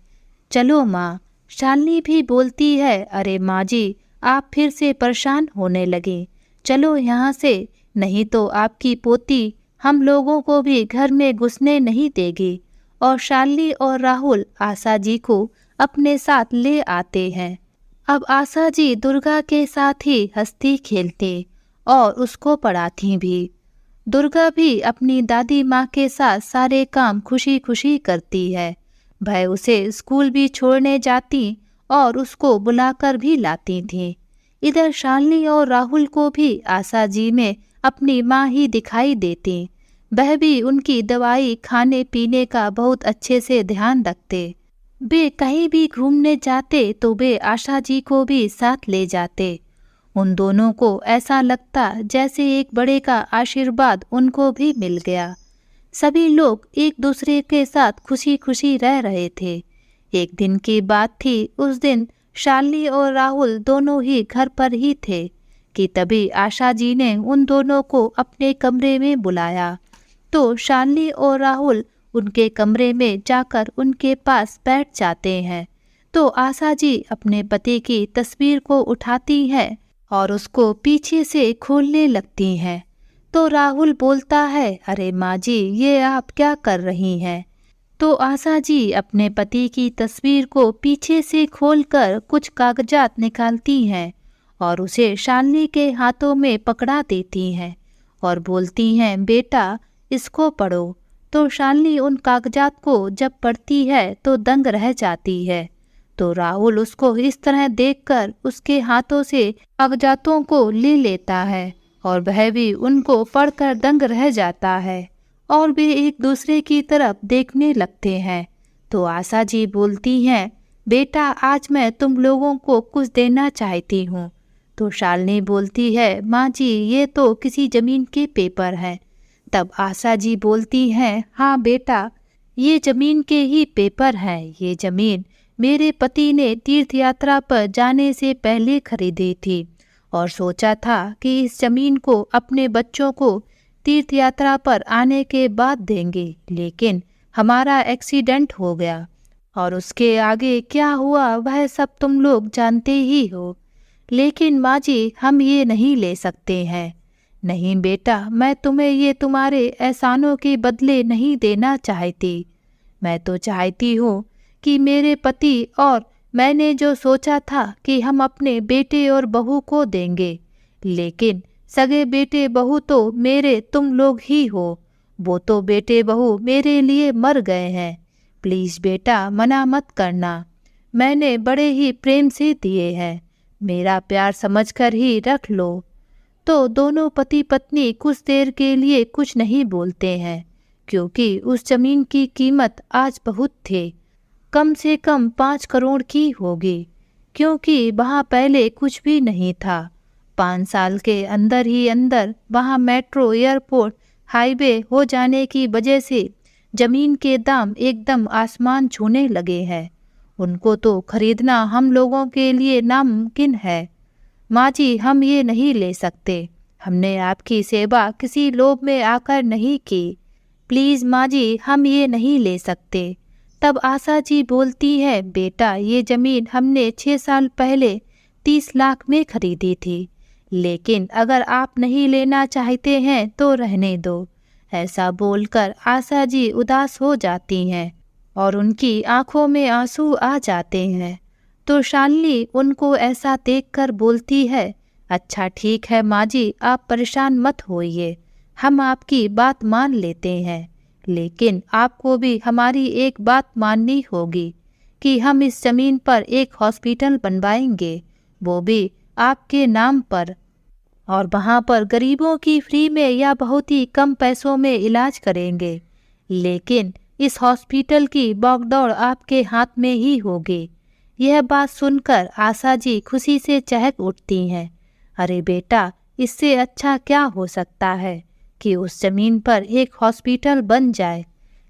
चलो माँ। शालिनी भी बोलती है, अरे माँ जी आप फिर से परेशान होने लगे, चलो यहाँ से, नहीं तो आपकी पोती हम लोगों को भी घर में घुसने नहीं देगी। और शालिनी और राहुल आशा जी को अपने साथ ले आते हैं। अब आशा जी दुर्गा के साथ ही हंसती खेलती और उसको पढ़ाती भी। दुर्गा भी अपनी दादी माँ के साथ सारे काम खुशी खुशी करती है। वह उसे स्कूल भी छोड़ने जाती और उसको बुलाकर भी लाती थी। इधर शालिनी और राहुल को भी आशा जी में अपनी माँ ही दिखाई देती। वह भी उनकी दवाई खाने पीने का बहुत अच्छे से ध्यान रखते। वे कहीं भी घूमने जाते तो वे आशा जी को भी साथ ले जाते। उन दोनों को ऐसा लगता जैसे एक बड़े का आशीर्वाद उनको भी मिल गया। सभी लोग एक दूसरे के साथ खुशी खुशी रह रहे थे। एक दिन की बात थी, उस दिन शालिनी और राहुल दोनों ही घर पर ही थे कि तभी आशा जी ने उन दोनों को अपने कमरे में बुलाया। तो शालिनी और राहुल उनके कमरे में जाकर उनके पास बैठ जाते हैं। तो आशा जी अपने पति की तस्वीर को उठाती हैं और उसको पीछे से खोलने लगती हैं। तो राहुल बोलता है, अरे माँ जी ये आप क्या कर रही हैं? तो आशा जी अपने पति की तस्वीर को पीछे से खोलकर कुछ कागजात निकालती हैं और उसे शालिनी के हाथों में पकड़ा देती हैं और बोलती हैं, बेटा इसको पढ़ो। तो शालिनी उन कागजात को जब पढ़ती है तो दंग रह जाती है। तो राहुल उसको इस तरह देखकर उसके हाथों से कागजातों को ले लेता है और वह भी उनको पढ़कर दंग रह जाता है और वे एक दूसरे की तरफ देखने लगते हैं। तो आशा जी बोलती हैं, बेटा आज मैं तुम लोगों को कुछ देना चाहती हूँ। तो शालिनी बोलती है, माँ जी ये तो किसी जमीन के पेपर हैं। तब आशा जी बोलती हैं, हाँ बेटा, ये जमीन के ही पेपर हैं। ये जमीन मेरे पति ने तीर्थ यात्रा पर जाने से पहले खरीदी थी और सोचा था कि इस जमीन को अपने बच्चों को तीर्थ यात्रा पर आने के बाद देंगे, लेकिन हमारा एक्सीडेंट हो गया और उसके आगे क्या हुआ वह सब तुम लोग जानते ही हो। लेकिन माँ जी हम ये नहीं ले सकते हैं। नहीं बेटा, मैं तुम्हें ये तुम्हारे एहसानों के बदले नहीं देना चाहती। मैं तो चाहती हूँ कि मेरे पति और मैंने जो सोचा था कि हम अपने बेटे और बहू को देंगे, लेकिन सगे बेटे बहू तो मेरे तुम लोग ही हो। वो तो बेटे बहू मेरे लिए मर गए हैं। प्लीज़ बेटा मना मत करना, मैंने बड़े ही प्रेम से दिए हैं, मेरा प्यार समझकर ही रख लो। तो दोनों पति पत्नी कुछ देर के लिए कुछ नहीं बोलते हैं, क्योंकि उस जमीन की कीमत आज बहुत थी, कम से कम 5 करोड़ की होगी, क्योंकि वहाँ पहले कुछ भी नहीं था। 5 साल के अंदर ही अंदर वहाँ मेट्रो, एयरपोर्ट, हाईवे हो जाने की वजह से जमीन के दाम एकदम आसमान छूने लगे हैं। उनको तो खरीदना हम लोगों के लिए नामुमकिन है। माँ जी हम ये नहीं ले सकते, हमने आपकी सेवा किसी लोभ में आकर नहीं की। प्लीज़ माँ जी हम ये नहीं ले सकते। तब आशा जी बोलती है, बेटा ये ज़मीन हमने 6 साल पहले 30 लाख में खरीदी थी, लेकिन अगर आप नहीं लेना चाहते हैं तो रहने दो। ऐसा बोलकर आशा जी उदास हो जाती हैं और उनकी आंखों में आंसू आ जाते हैं। तो शालिनी उनको ऐसा देखकर बोलती है, अच्छा ठीक है माँ जी, आप परेशान मत होइए, हम आपकी बात मान लेते हैं, लेकिन आपको भी हमारी एक बात माननी होगी कि हम इस ज़मीन पर एक हॉस्पिटल बनवाएंगे, वो भी आपके नाम पर, और वहाँ पर गरीबों की फ्री में या बहुत ही कम पैसों में इलाज करेंगे। लेकिन इस हॉस्पिटल की बागडोर आपके हाथ में ही होगी। यह बात सुनकर आशा जी खुशी से चहक उठती हैं। अरे बेटा, इससे अच्छा क्या हो सकता है कि उस ज़मीन पर एक हॉस्पिटल बन जाए,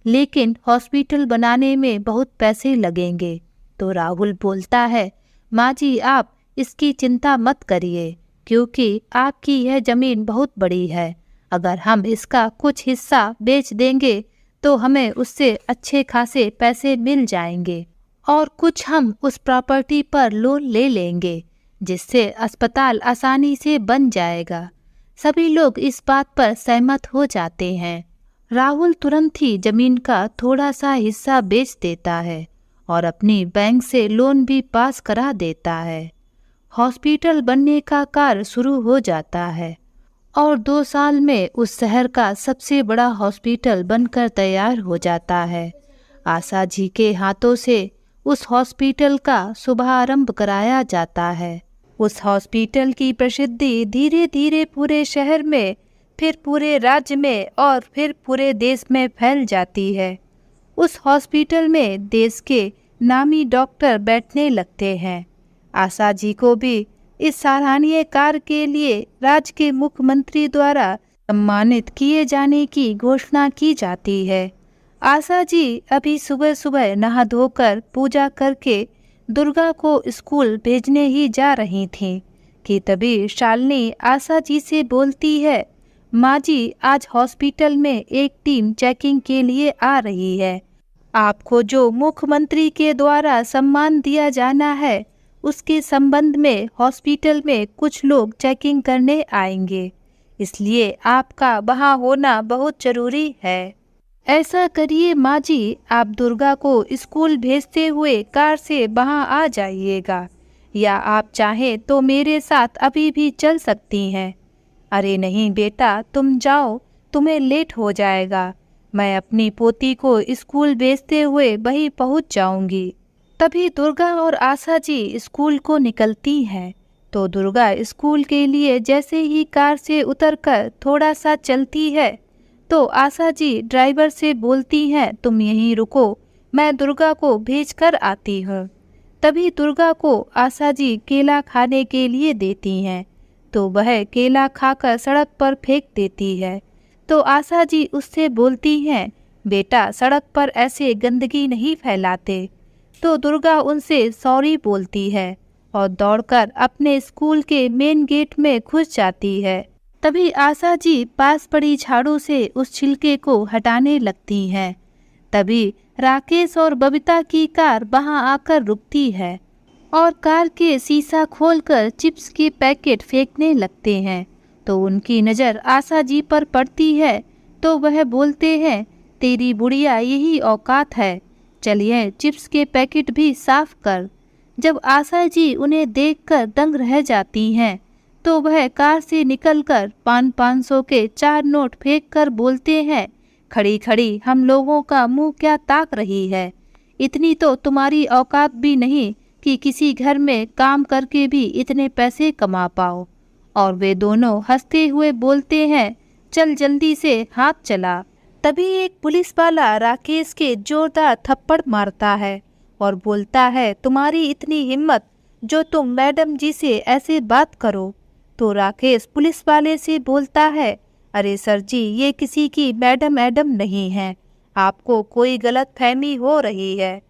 लेकिन हॉस्पिटल बनाने में बहुत पैसे लगेंगे। तो राहुल बोलता है, माँ जी आप इसकी चिंता मत करिए, क्योंकि आपकी यह ज़मीन बहुत बड़ी है। अगर हम इसका कुछ हिस्सा बेच देंगे तो हमें उससे अच्छे खासे पैसे मिल जाएंगे और कुछ हम उस प्रॉपर्टी पर लोन ले लेंगे, जिससे अस्पताल आसानी से बन जाएगा। सभी लोग इस बात पर सहमत हो जाते हैं। राहुल तुरंत ही ज़मीन का थोड़ा सा हिस्सा बेच देता है और अपनी बैंक से लोन भी पास करा देता है। हॉस्पिटल बनने का कार्य शुरू हो जाता है और 2 साल में उस शहर का सबसे बड़ा हॉस्पिटल बनकर तैयार हो जाता है। आशा जी के हाथों से उस हॉस्पिटल का शुभारंभ कराया जाता है। उस हॉस्पिटल की प्रसिद्धि धीरे धीरे पूरे शहर में, फिर पूरे राज्य में और फिर पूरे देश में फैल जाती है। उस हॉस्पिटल में देश के नामी डॉक्टर बैठने लगते हैं। आशा जी को भी इस सराहनीय कार्य के लिए राज्य के मुख्यमंत्री द्वारा सम्मानित किए जाने की घोषणा की जाती है। आशा जी अभी सुबह सुबह नहा धोकर पूजा करके दुर्गा को स्कूल भेजने ही जा रही थीं कि तभी शालिनी आशा जी से बोलती है, माँ जी आज हॉस्पिटल में एक टीम चेकिंग के लिए आ रही है। आपको जो मुख्यमंत्री के द्वारा सम्मान दिया जाना है उसके संबंध में हॉस्पिटल में कुछ लोग चेकिंग करने आएंगे, इसलिए आपका वहाँ होना बहुत जरूरी है। ऐसा करिए माँ जी, आप दुर्गा को स्कूल भेजते हुए कार से वहाँ आ जाइएगा, या आप चाहें तो मेरे साथ अभी भी चल सकती हैं। अरे नहीं बेटा, तुम जाओ, तुम्हें लेट हो जाएगा, मैं अपनी पोती को स्कूल भेजते हुए वहीं पहुँच जाऊंगी। तभी दुर्गा और आशा जी स्कूल को निकलती हैं। तो दुर्गा स्कूल के लिए जैसे ही कार से उतरकर थोड़ा सा चलती है तो आशा जी ड्राइवर से बोलती हैं, तुम यहीं रुको, मैं दुर्गा को भेज कर आती हूँ। तभी दुर्गा को आशा जी केला खाने के लिए देती हैं, तो वह केला खाकर सड़क पर फेंक देती है। तो आशा जी उससे बोलती हैं, बेटा सड़क पर ऐसे गंदगी नहीं फैलाते। तो दुर्गा उनसे सॉरी बोलती है और दौड़कर अपने स्कूल के मेन गेट में घुस जाती है। तभी आशा जी पास पड़ी झाड़ू से उस छिलके को हटाने लगती हैं। तभी राकेश और बबीता की कार वहां आकर रुकती है और कार के शीशा खोलकर चिप्स के पैकेट फेंकने लगते हैं। तो उनकी नज़र आशा जी पर पड़ती है, तो वह बोलते हैं, तेरी बुढ़िया यही औकात है, चलिए चिप्स के पैकेट भी साफ कर। जब आशा जी उन्हें देखकर दंग रह जाती हैं, तो वह कार से निकलकर 500 के 4 नोट फेंककर बोलते हैं, खड़ी खड़ी हम लोगों का मुंह क्या ताक रही है, इतनी तो तुम्हारी औकात भी नहीं कि किसी घर में काम करके भी इतने पैसे कमा पाओ। और वे दोनों हंसते हुए बोलते हैं, चल जल्दी से हाथ चला। तभी एक पुलिस वाला राकेश के जोरदार थप्पड़ मारता है और बोलता है, तुम्हारी इतनी हिम्मत जो तुम मैडम जी से ऐसे बात करो। तो राकेश पुलिस वाले से बोलता है, अरे सर जी, ये किसी की मैडम एडम नहीं है, आपको कोई गलत फहमी हो रही है।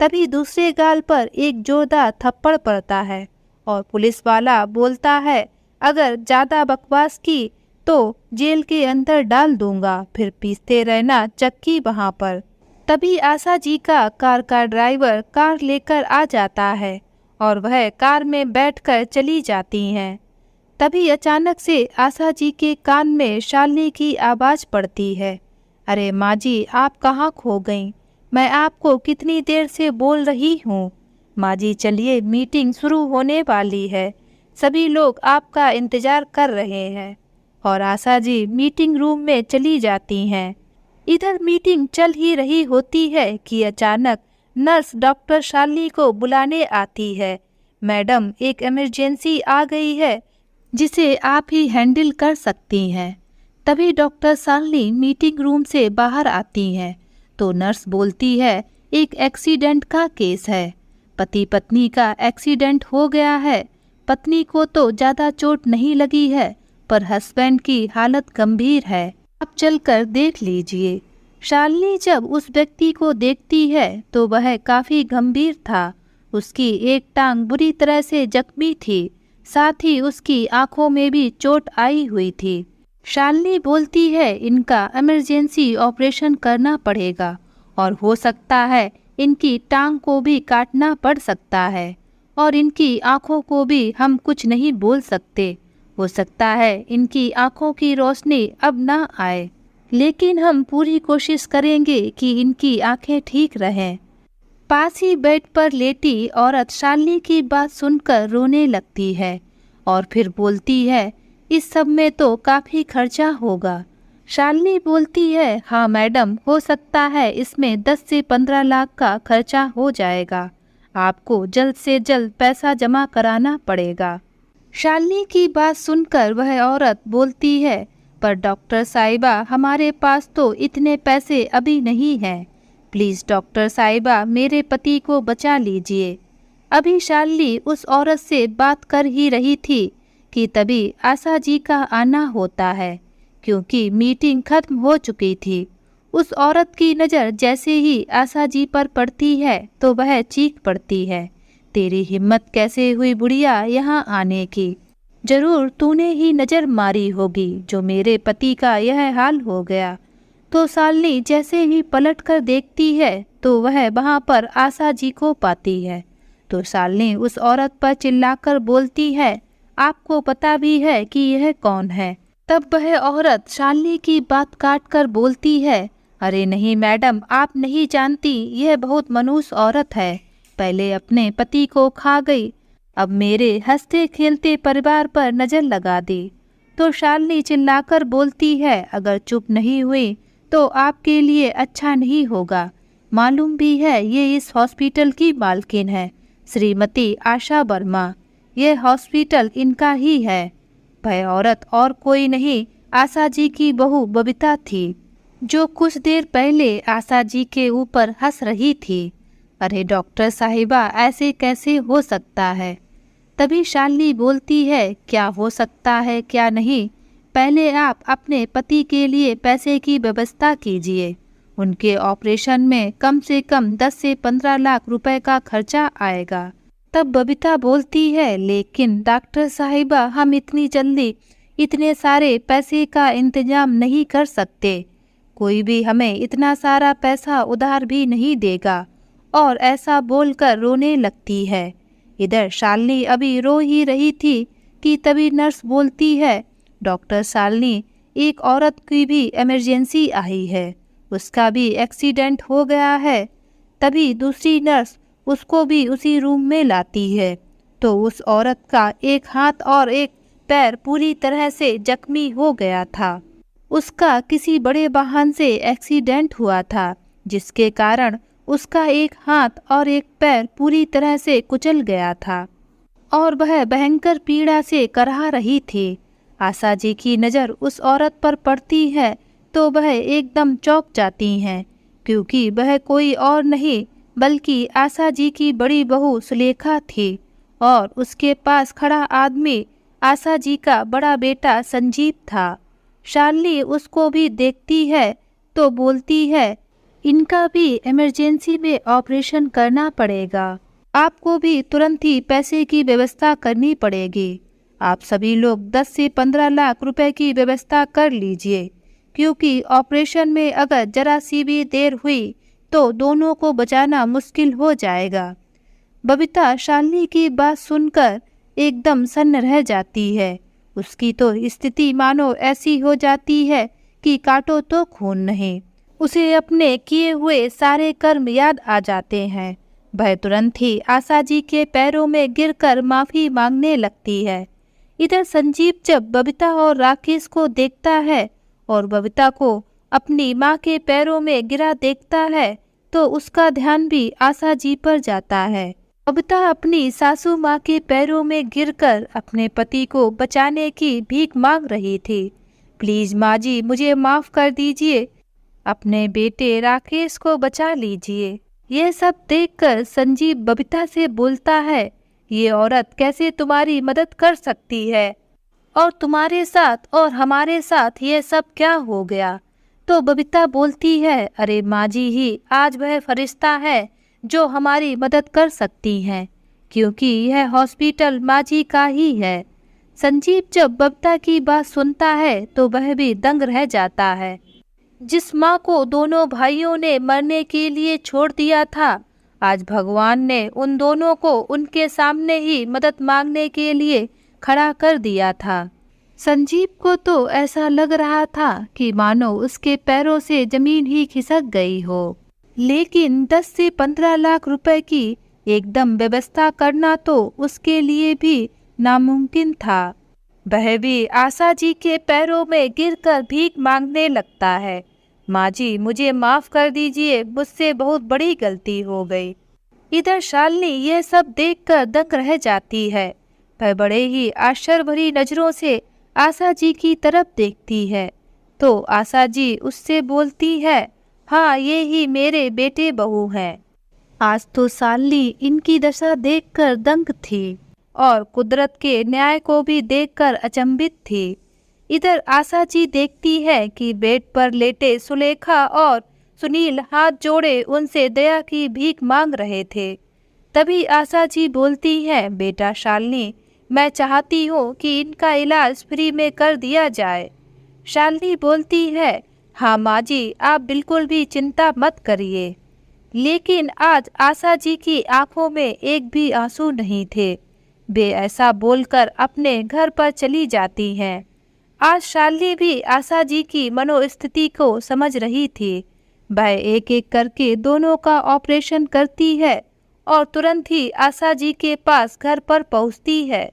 तभी दूसरे गाल पर एक जोरदार थप्पड़ पड़ता है और पुलिस वाला बोलता है, अगर ज़्यादा बकवास की तो जेल के अंदर डाल दूंगा, फिर पीसते रहना चक्की वहाँ पर। तभी आशा जी का कार का ड्राइवर कार लेकर आ जाता है और वह कार में बैठकर चली जाती हैं। तभी अचानक से आशा जी के कान में शालिनी की आवाज़ पड़ती है, अरे माँ जी, आप कहाँ खो गईं? मैं आपको कितनी देर से बोल रही हूँ। माँ जी चलिए, मीटिंग शुरू होने वाली है, सभी लोग आपका इंतज़ार कर रहे हैं। और आशा जी मीटिंग रूम में चली जाती हैं। इधर मीटिंग चल ही रही होती है कि अचानक नर्स डॉक्टर शालिनी को बुलाने आती है, मैडम एक इमरजेंसी आ गई है जिसे आप ही हैंडल कर सकती हैं। तभी डॉक्टर शालिनी मीटिंग रूम से बाहर आती हैं, तो नर्स बोलती है, एक एक्सीडेंट का केस है, पति पत्नी का एक्सीडेंट हो गया है, पत्नी को तो ज़्यादा चोट नहीं लगी है पर हस्बैंड की हालत गंभीर है, आप चलकर देख लीजिए। शालिनी जब उस व्यक्ति को देखती है तो वह काफ़ी गंभीर था, उसकी एक टांग बुरी तरह से जख्मी थी, साथ ही उसकी आंखों में भी चोट आई हुई थी। शालिनी बोलती है, इनका इमरजेंसी ऑपरेशन करना पड़ेगा और हो सकता है इनकी टांग को भी काटना पड़ सकता है और इनकी आंखों को भी हम कुछ नहीं बोल सकते, हो सकता है इनकी आंखों की रोशनी अब ना आए, लेकिन हम पूरी कोशिश करेंगे कि इनकी आंखें ठीक रहें। पास ही बेड पर लेटी औरत शालिनी की बात सुनकर रोने लगती है और फिर बोलती है, इस सब में तो काफ़ी खर्चा होगा। शालिनी बोलती है, हाँ मैडम, हो सकता है इसमें 10 से 15 लाख का खर्चा हो जाएगा, आपको जल्द से जल्द पैसा जमा कराना पड़ेगा। शालिनी की बात सुनकर वह औरत बोलती है, पर डॉक्टर साहिबा, हमारे पास तो इतने पैसे अभी नहीं हैं, प्लीज़ डॉक्टर साहिबा मेरे पति को बचा लीजिए। अभी शालिनी उस औरत से बात कर ही रही थी कि तभी आशा जी का आना होता है, क्योंकि मीटिंग खत्म हो चुकी थी। उस औरत की नज़र जैसे ही आशा जी पर पड़ती है तो वह चीख पड़ती है, तेरी हिम्मत कैसे हुई बुढ़िया यहाँ आने की, जरूर तूने ही नज़र मारी होगी जो मेरे पति का यह हाल हो गया। तो शालिनी जैसे ही पलटकर देखती है तो वह वहाँ पर आशा जी को पाती है। तो शालिनी उस औरत पर चिल्लाकर बोलती है, आपको पता भी है कि यह कौन है? तब वह औरत शालिनी की बात काट कर बोलती है, अरे नहीं मैडम, आप नहीं जानती, यह बहुत मनुष्य औरत है, पहले अपने पति को खा गई, अब मेरे हंसते खेलते परिवार पर नज़र लगा दी। तो शालिनी चिल्लाकर बोलती है, अगर चुप नहीं हुई तो आपके लिए अच्छा नहीं होगा, मालूम भी है ये इस हॉस्पिटल की मालकिन है, श्रीमती आशा वर्मा, यह हॉस्पिटल इनका ही है। वह औरत और कोई नहीं, आशा जी की बहू बबीता थी, जो कुछ देर पहले आशा जी के ऊपर हंस रही थी। अरे डॉक्टर साहिबा, ऐसे कैसे हो सकता है? तभी शालिनी बोलती है, क्या हो सकता है क्या नहीं, पहले आप अपने पति के लिए पैसे की व्यवस्था कीजिए। उनके ऑपरेशन में कम से कम 10 से 15 लाख रुपए का खर्चा आएगा। तब बबीता बोलती है, लेकिन डॉक्टर साहिबा, हम इतनी जल्दी इतने सारे पैसे का इंतजाम नहीं कर सकते। कोई भी हमें इतना सारा पैसा उधार भी नहीं देगा। और ऐसा बोलकर रोने लगती है। इधर शालिनी अभी रो ही रही थी कि तभी नर्स बोलती है, डॉक्टर शालिनी, एक औरत की भी इमरजेंसी आई है, उसका भी एक्सीडेंट हो गया है। तभी दूसरी नर्स उसको भी उसी रूम में लाती है तो उस औरत का एक हाथ और एक पैर पूरी तरह से जख्मी हो गया था। उसका किसी बड़े वाहन से एक्सीडेंट हुआ था, जिसके कारण उसका एक हाथ और एक पैर पूरी तरह से कुचल गया था और वह भयंकर पीड़ा से कराह रही थी। आशा जी की नज़र उस औरत पर पड़ती है तो वह एकदम चौंक जाती हैं, क्योंकि वह कोई और नहीं बल्कि आशा जी की बड़ी बहू सुलेखा थी और उसके पास खड़ा आदमी आशा जी का बड़ा बेटा संजीव था। शालिनी उसको भी देखती है तो बोलती है, इनका भी इमरजेंसी में ऑपरेशन करना पड़ेगा। आपको भी तुरंत ही पैसे की व्यवस्था करनी पड़ेगी। आप सभी लोग 10 से 15 लाख रुपए की व्यवस्था कर लीजिए, क्योंकि ऑपरेशन में अगर जरा सी भी देर हुई तो दोनों को बचाना मुश्किल हो जाएगा। बबीता शालिनी की बात सुनकर एकदम सन्न रह जाती है। उसकी तो स्थिति मानो ऐसी हो जाती है कि काटो तो खून नहीं। उसे अपने किए हुए सारे कर्म याद आ जाते हैं। वह तुरंत ही आशा जी के पैरों में गिरकर माफी मांगने लगती है। इधर संजीव जब बबीता और राकेश को देखता है और बबीता को अपनी माँ के पैरों में गिरा देखता है तो उसका ध्यान भी आशा जी पर जाता है। बबीता अपनी सासू माँ के पैरों में गिरकर अपने पति को बचाने की भीख मांग रही थी। प्लीज माँ जी, मुझे माफ कर दीजिए, अपने बेटे राकेश को बचा लीजिए। यह सब देखकर संजीव बबीता से बोलता है, ये औरत कैसे तुम्हारी मदद कर सकती है, और तुम्हारे साथ और हमारे साथ ये सब क्या हो गया? तो बबीता बोलती है, अरे माँ जी ही आज वह फरिश्ता है जो हमारी मदद कर सकती हैं, क्योंकि यह हॉस्पिटल माँ जी का ही है। संजीव जब बबीता की बात सुनता है तो वह भी दंग रह जाता है। जिस माँ को दोनों भाइयों ने मरने के लिए छोड़ दिया था, आज भगवान ने उन दोनों को उनके सामने ही मदद मांगने के लिए खड़ा कर दिया था। संजीव को तो ऐसा लग रहा था कि मानो उसके पैरों से जमीन ही खिसक गई हो। लेकिन 10 से 15 लाख रुपए की एकदम व्यवस्था करना तो उसके लिए भी नामुमकिन था। वह भी आशा जी के पैरों में गिरकर भीख मांगने लगता है, माँ जी मुझे माफ कर दीजिए, मुझसे बहुत बड़ी गलती हो गई। इधर शालिनी यह सब देखकर दंग रह जाती है। वह बड़े ही आश्चर्य भरी नजरों से आशा जी की तरफ देखती है तो आशा जी उससे बोलती है, हाँ ये ही मेरे बेटे बहू हैं। आज तो शालिनी इनकी दशा देखकर दंग थी और कुदरत के न्याय को भी देखकर अचंभित थी। इधर आशा जी देखती है कि बेड पर लेटे सुलेखा और सुनील हाथ जोड़े उनसे दया की भीख मांग रहे थे। तभी आशा जी बोलती है, बेटा शालिनी, मैं चाहती हूँ कि इनका इलाज फ्री में कर दिया जाए। शालिनी बोलती है, हाँ माँ जी, आप बिल्कुल भी चिंता मत करिए। लेकिन आज आशा जी की आंखों में एक भी आंसू नहीं थे। वे ऐसा बोलकर अपने घर पर चली जाती हैं। आज शालिनी भी आशा जी की मनोस्थिति को समझ रही थी। वह एक एक करके दोनों का ऑपरेशन करती है और तुरंत ही आशा जी के पास घर पर पहुंचती है।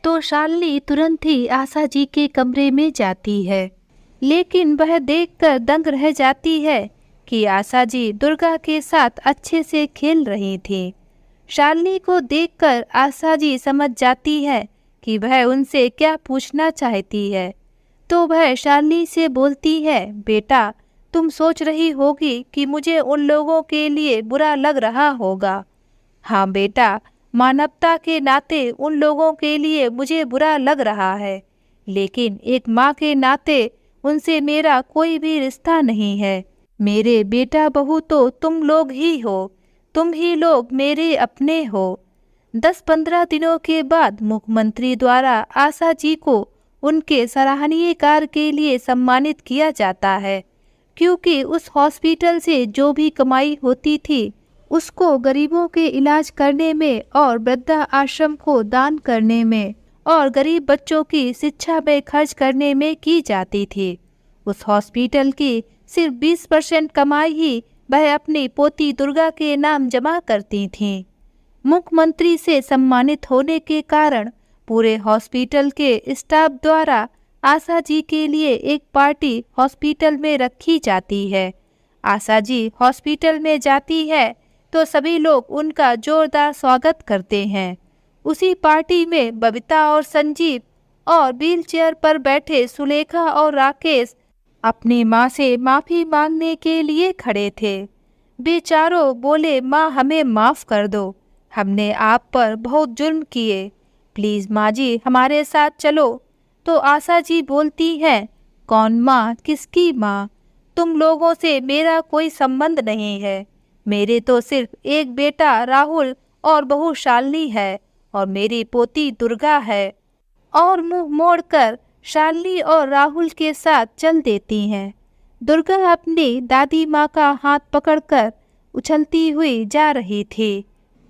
तो शालिनी तुरंत ही आशा जी के कमरे में जाती है, लेकिन वह देखकर दंग रह जाती है कि आशा जी दुर्गा के साथ अच्छे से खेल रही थी। शालिनी को देखकर आशा जी समझ जाती है कि वह उनसे क्या पूछना चाहती है। तो वह शालिनी से बोलती है, बेटा तुम सोच रही होगी कि मुझे उन लोगों के लिए बुरा लग रहा होगा। हाँ बेटा, मानवता के नाते उन लोगों के लिए मुझे बुरा लग रहा है, लेकिन एक माँ के नाते उनसे मेरा कोई भी रिश्ता नहीं है। मेरे बेटा बहू तो तुम लोग ही हो, तुम ही लोग मेरे अपने हो। 10-15 दिनों के बाद मुख्यमंत्री द्वारा आशा जी को उनके सराहनीय कार्य के लिए सम्मानित किया जाता है, क्योंकि उस हॉस्पिटल से जो भी कमाई होती थी उसको गरीबों के इलाज करने में और वृद्धा आश्रम को दान करने में और गरीब बच्चों की शिक्षा में खर्च करने में की जाती थी। उस हॉस्पिटल की सिर्फ 20% कमाई ही वह अपनी पोती दुर्गा के नाम जमा करती थीं। मुख्यमंत्री से सम्मानित होने के कारण पूरे हॉस्पिटल के स्टाफ द्वारा आशा जी के लिए एक पार्टी हॉस्पिटल में रखी जाती है। आशा जी हॉस्पिटल में जाती है तो सभी लोग उनका जोरदार स्वागत करते हैं। उसी पार्टी में बबीता और संजीव और व्हीलचेयर पर बैठे सुलेखा और राकेश अपनी माँ से माफ़ी मांगने के लिए खड़े थे। बेचारों बोले, माँ हमें माफ़ कर दो, हमने आप पर बहुत जुल्म किए, प्लीज़ माँ जी हमारे साथ चलो। तो आशा जी बोलती हैं, कौन माँ, किसकी माँ? तुम लोगों से मेरा कोई संबंध नहीं है। मेरे तो सिर्फ एक बेटा राहुल और बहू शालिनी है और मेरी पोती दुर्गा है। और मुंह मोड़कर शालिनी और राहुल के साथ चल देती हैं। दुर्गा अपनी दादी माँ का हाथ पकड़कर उछलती हुई जा रही थी।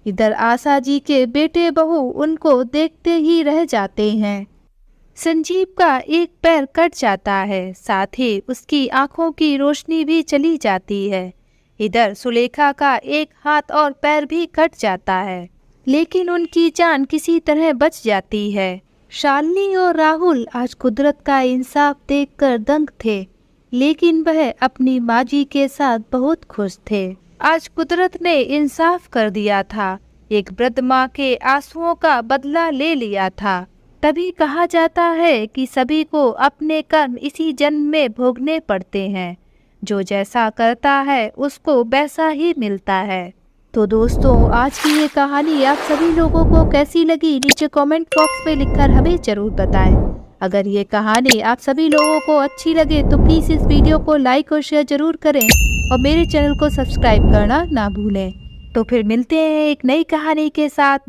इधर आशा जी के बेटे बहू उनको देखते ही रह जाते हैं। संजीव का एक पैर कट जाता है, साथ ही उसकी आंखों की रोशनी भी चली जाती है। इधर सुलेखा का एक हाथ और पैर भी कट जाता है, लेकिन उनकी जान किसी तरह बच जाती है। शालिनी और राहुल आज कुदरत का इंसाफ देखकर दंग थे, लेकिन वह अपनी माँ जी के साथ बहुत खुश थे। आज कुदरत ने इंसाफ कर दिया था, एक वृद्ध माँ के आंसुओं का बदला ले लिया था। तभी कहा जाता है कि सभी को अपने कर्म इसी जन्म में भोगने पड़ते हैं, जो जैसा करता है उसको वैसा ही मिलता है। तो दोस्तों, आज की ये कहानी आप सभी लोगों को कैसी लगी नीचे कमेंट बॉक्स में लिखकर हमें जरूर बताएं। अगर ये कहानी आप सभी लोगों को अच्छी लगे तो प्लीज़ इस वीडियो को लाइक और शेयर जरूर करें और मेरे चैनल को सब्सक्राइब करना ना भूलें। तो फिर मिलते हैं एक नई कहानी के साथ।